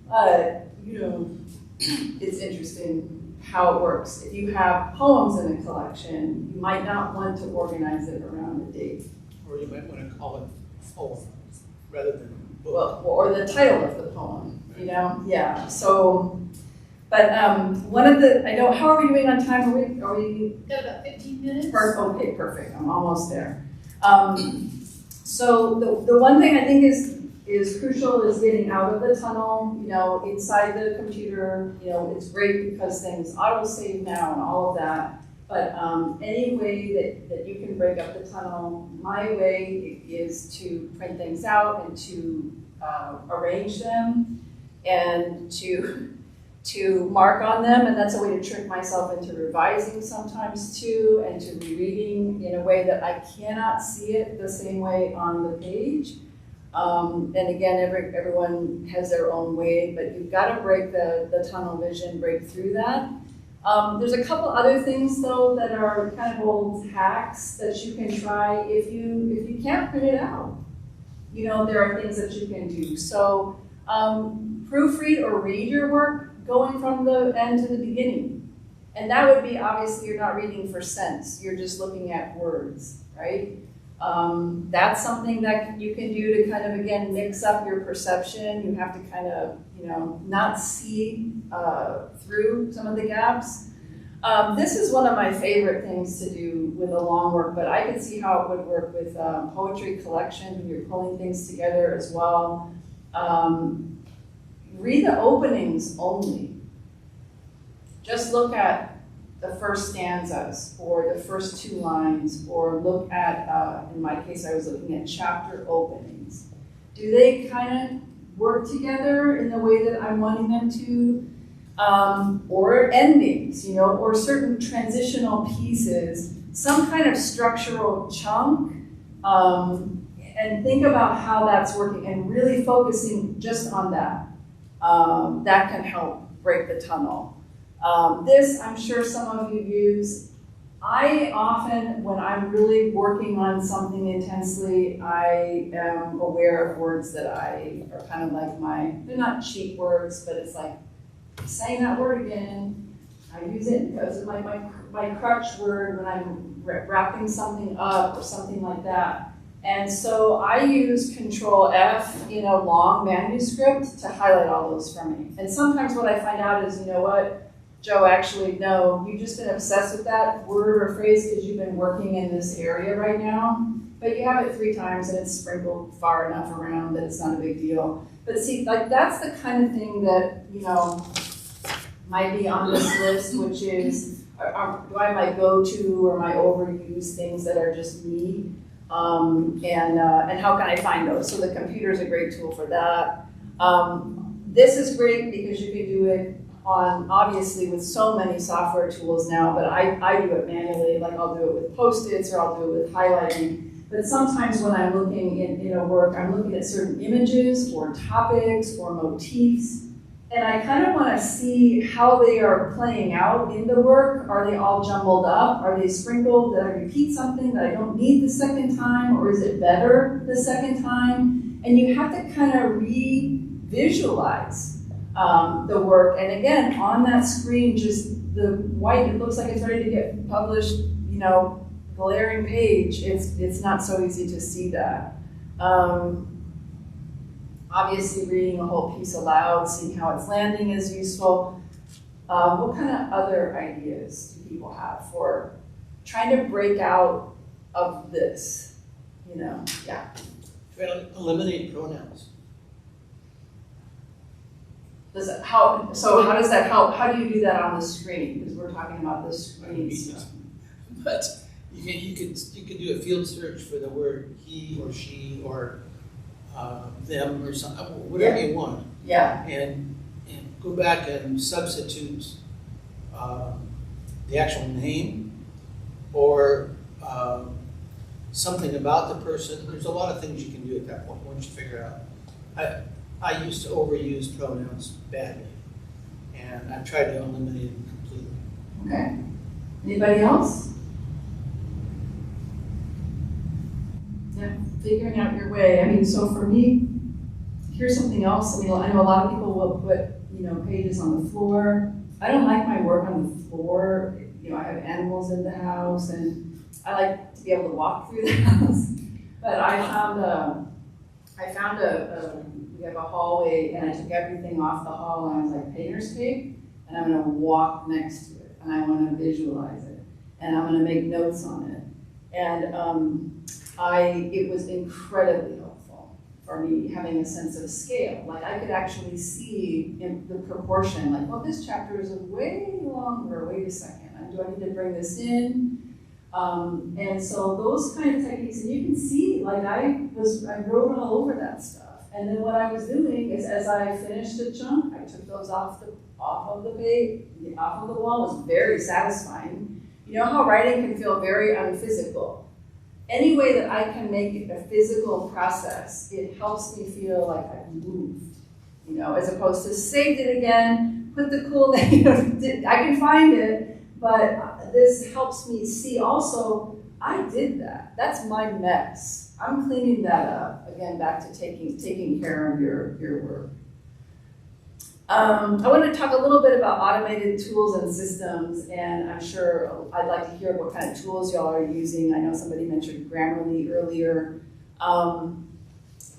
know, it's interesting how it works. If you have poems in a collection, you might not want to organize it around a date. Or you might want to call it poem rather than book. Well, or the title of the poem, you know? Yeah, so, but one of the, I know, how are we doing on time? Are we? Got about 15 minutes. Okay, perfect, I'm almost there. So the one thing I think is crucial is getting out of the tunnel, you know, inside the computer. You know, it's great because things auto-save now and all of that. But any way that you can break up the tunnel, my way is to print things out and to arrange them and to mark on them, and that's a way to trick myself into revising sometimes too, and to rereading in a way that I cannot see it the same way on the page. And again, everyone has their own way, but you've got to break the tunnel vision, break through that. There's a couple other things though that are kind of old hacks that you can try if you can't print it out. You know, there are things that you can do. So proofread or read your work going from the end to the beginning. And that would be, obviously, you're not reading for sense. You're just looking at words, right? That's something that you can do to kind of, again, mix up your perception. You have to kind of, you know, not see through some of the gaps. This is one of my favorite things to do with a long work, but I could see how it would work with poetry collection when you're pulling things together as well. Read the openings only. Just look at the first stanzas or the first two lines, or look at, in my case, I was looking at chapter openings. Do they kind of work together in the way that I'm wanting them to? Or endings, you know, or certain transitional pieces, some kind of structural chunk, and think about how that's working and really focusing just on that. That can help break the tunnel. This, I'm sure some of you use. I often, when I'm really working on something intensely, I am aware of words that I are kind of like they're not cheat words, but it's like, saying that word again, I use it because of my crutch word when I'm wrapping something up or something like that. And so I use Control F in a long manuscript to highlight all those for me. And sometimes what I find out is, you know what, Joe, actually, no, you've just been obsessed with that word or phrase because you've been working in this area right now. But you have it 3 times and it's sprinkled far enough around that it's not a big deal. But see, like that's the kind of thing that, you know, might be on this list, which is, do I my go-to or my overused things that are just me? And how can I find those? So the computer is a great tool for that. This is great because you can do it on, obviously, with so many software tools now, but I do it manually, like I'll do it with Post-its or I'll do it with highlighting. But sometimes when I'm looking in a work, I'm looking at certain images or topics or motifs, and I kind of want to see how they are playing out in the work. Are they all jumbled up? Are they sprinkled? Did I repeat something that I don't need the second time? Or is it better the second time? And you have to kind of re-visualize the work. And again, on that screen, just the white, it looks like it's ready to get published, you know, glaring page, it's not so easy to see that. Obviously, reading a whole piece aloud, seeing how it's landing is useful. What kind of other ideas do people have for trying to break out of this? Yeah. Try to eliminate pronouns. How does that help? How do you do that on the screen? Because we're talking about the screen stuff. But you can do a field search for the word he or she or them or something, whatever you want. Yeah. And go back and substitute the actual name or something about the person. There's a lot of things you can do at that point once you figure out. I used to overuse pronouns badly, and I've tried to eliminate them completely. Okay. Anybody else? Yeah, figuring out your way. I mean, so for me, here's something else. I mean, I know a lot of people will put, pages on the floor. I don't like my work on the floor. I have animals in the house, and I like to be able to walk through the house. But I found we have a hallway, and I took everything off the hall, and I was like, painter's tape, and I'm gonna walk next to it, and I wanna visualize it, and I'm gonna make notes on it. And it was incredibly helpful for me having a sense of scale. Like I could actually see in the proportion, like, well, this chapter is way longer, wait a second, do I need to bring this in? And so those kind of techniques, and you can see, like I wrote all over that stuff. And then what I was doing is, as I finished a chunk, I took those off of the page, off of the wall. It was very satisfying. You know how writing can feel very unphysical. Any way that I can make it a physical process, it helps me feel like I've moved, as opposed to saved it again, put the cool name, I can find it, but this helps me see also, I did that. That's my mess. I'm cleaning that up. Again, back to taking care of your work. I want to talk a little bit about automated tools and systems, and I'm sure I'd like to hear what kind of tools y'all are using. I know somebody mentioned Grammarly earlier.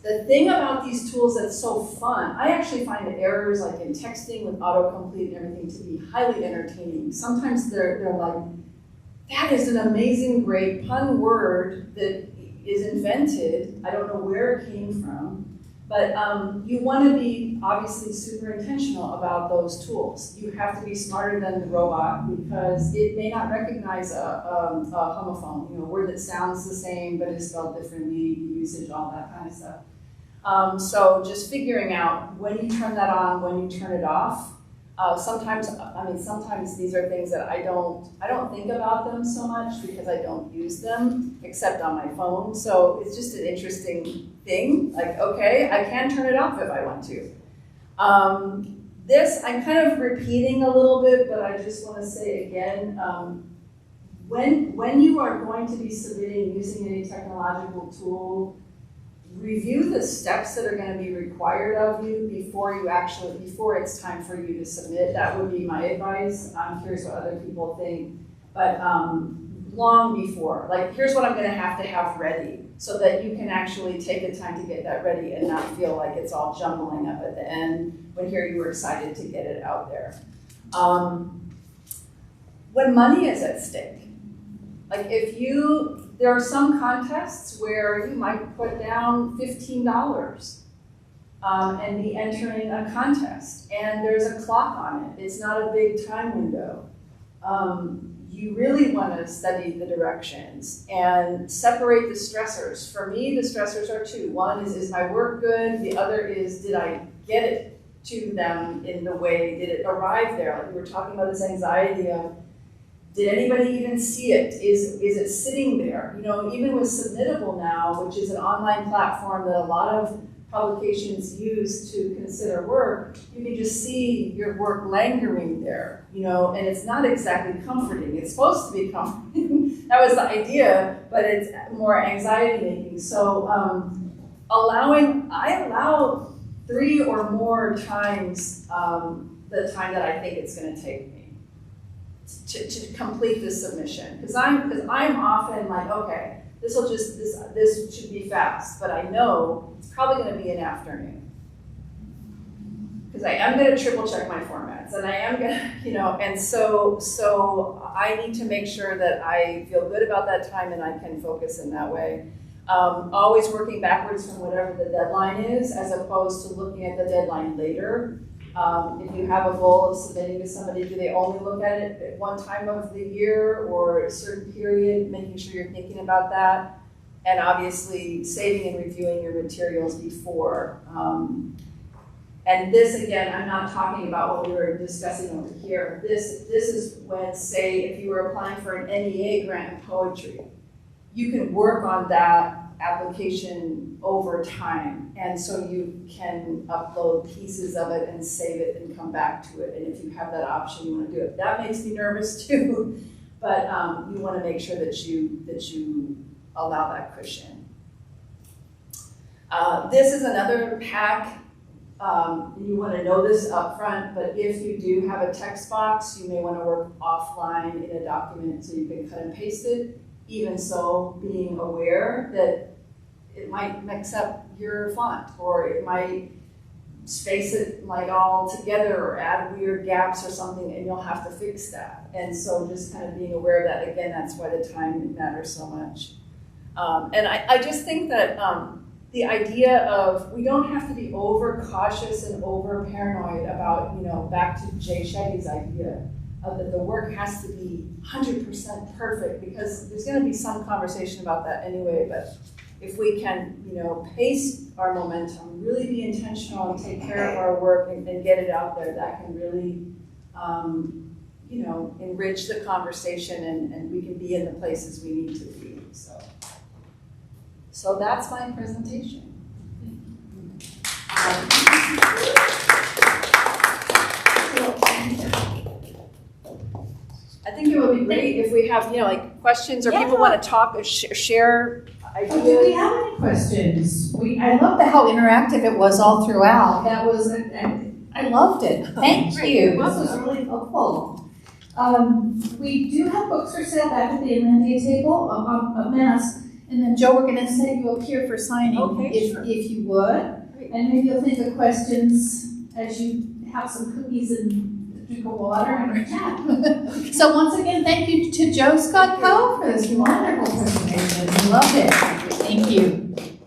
The thing about these tools that's so fun, I actually find the errors like in texting with autocomplete and everything to be highly entertaining. Sometimes they're like, that is an amazing, great pun word that is invented. I don't know where it came from. But you want to be obviously super intentional about those tools. You have to be smarter than the robot because it may not recognize a homophone, a word that sounds the same but is spelled differently, usage, all that kind of stuff. So just figuring out when you turn that on, when you turn it off. Sometimes these are things that I don't think about them so much because I don't use them except on my phone. So it's just an interesting thing. Like, okay, I can turn it off if I want to. This I'm kind of repeating a little bit, but I just want to say again, when you are going to be submitting using any technological tool, review the steps that are going to be required of you before it's time for you to submit. That would be my advice. I'm curious what other people think, but long before, like here's what I'm going to have ready so that you can actually take the time to get that ready and not feel like it's all jumbling up at the end when here you were excited to get it out there. When money is at stake, like there are some contests where you might put down $15 and be entering a contest, and there's a clock on it. It's not a big time window. You really want to study the directions and separate the stressors. For me, the stressors are two. One is my work good? The other is, did I get it to them in the way, did it arrive there? Like we were talking about this anxiety of, did anybody even see it? Is it sitting there? Even with Submittable now, which is an online platform that a lot of publications use to consider work, you can just see your work lingering there, and it's not exactly comforting. It's supposed to be comforting. That was the idea, but it's more anxiety making. So I allow 3 or more times the time that I think it's going to take me. to complete this submission. Because I'm often like, okay, this should be fast, but I know it's probably gonna be an afternoon. Because I am gonna triple check my formats, and I am gonna, and so I need to make sure that I feel good about that time and I can focus in that way. Always working backwards from whatever the deadline is, as opposed to looking at the deadline later. If you have a goal of submitting to somebody, do they only look at it at one time of the year or a certain period, making sure you're thinking about that, and obviously saving and reviewing your materials before. And this, again, I'm not talking about what we were discussing over here. This is when, say, if you were applying for an NEA grant in poetry, you can work on that application over time. And so you can upload pieces of it and save it and come back to it. And if you have that option, you want to do it. That makes me nervous too, but you want to make sure that you allow that cushion. This is another hack. You want to know this up front, but if you do have a text box, you may want to work offline in a document so you can cut and paste it. Even so, being aware that it might mix up your font, or it might space it like all together, or add weird gaps or something, and you'll have to fix that. And so just kind of being aware of that, again, that's why the time matters so much. And I just think that the idea of, we don't have to be over cautious and over paranoid about, back to Jay Shetty's idea of that the work has to be 100% perfect, because there's going to be some conversation about that anyway. But if we can, pace our momentum, really be intentional and take care of our work and get it out there, that can really, enrich the conversation, and we can be in the places we need to be. So that's my presentation. I think it would be great if we have, questions, or people want to talk or share ideas. Do we have any questions? I loved how interactive it was all throughout. That was, I loved it. Thank you. This was really helpful. We do have books for sale back at the Inlandia table, a mess. And then, Joe, we're going to set you up here for signing, if you would. Great. And maybe you'll think of questions as you have some cookies and a drink of water and chat. So once again, thank you to Joe Scott-Coe for this wonderful presentation. I loved it. Thank you.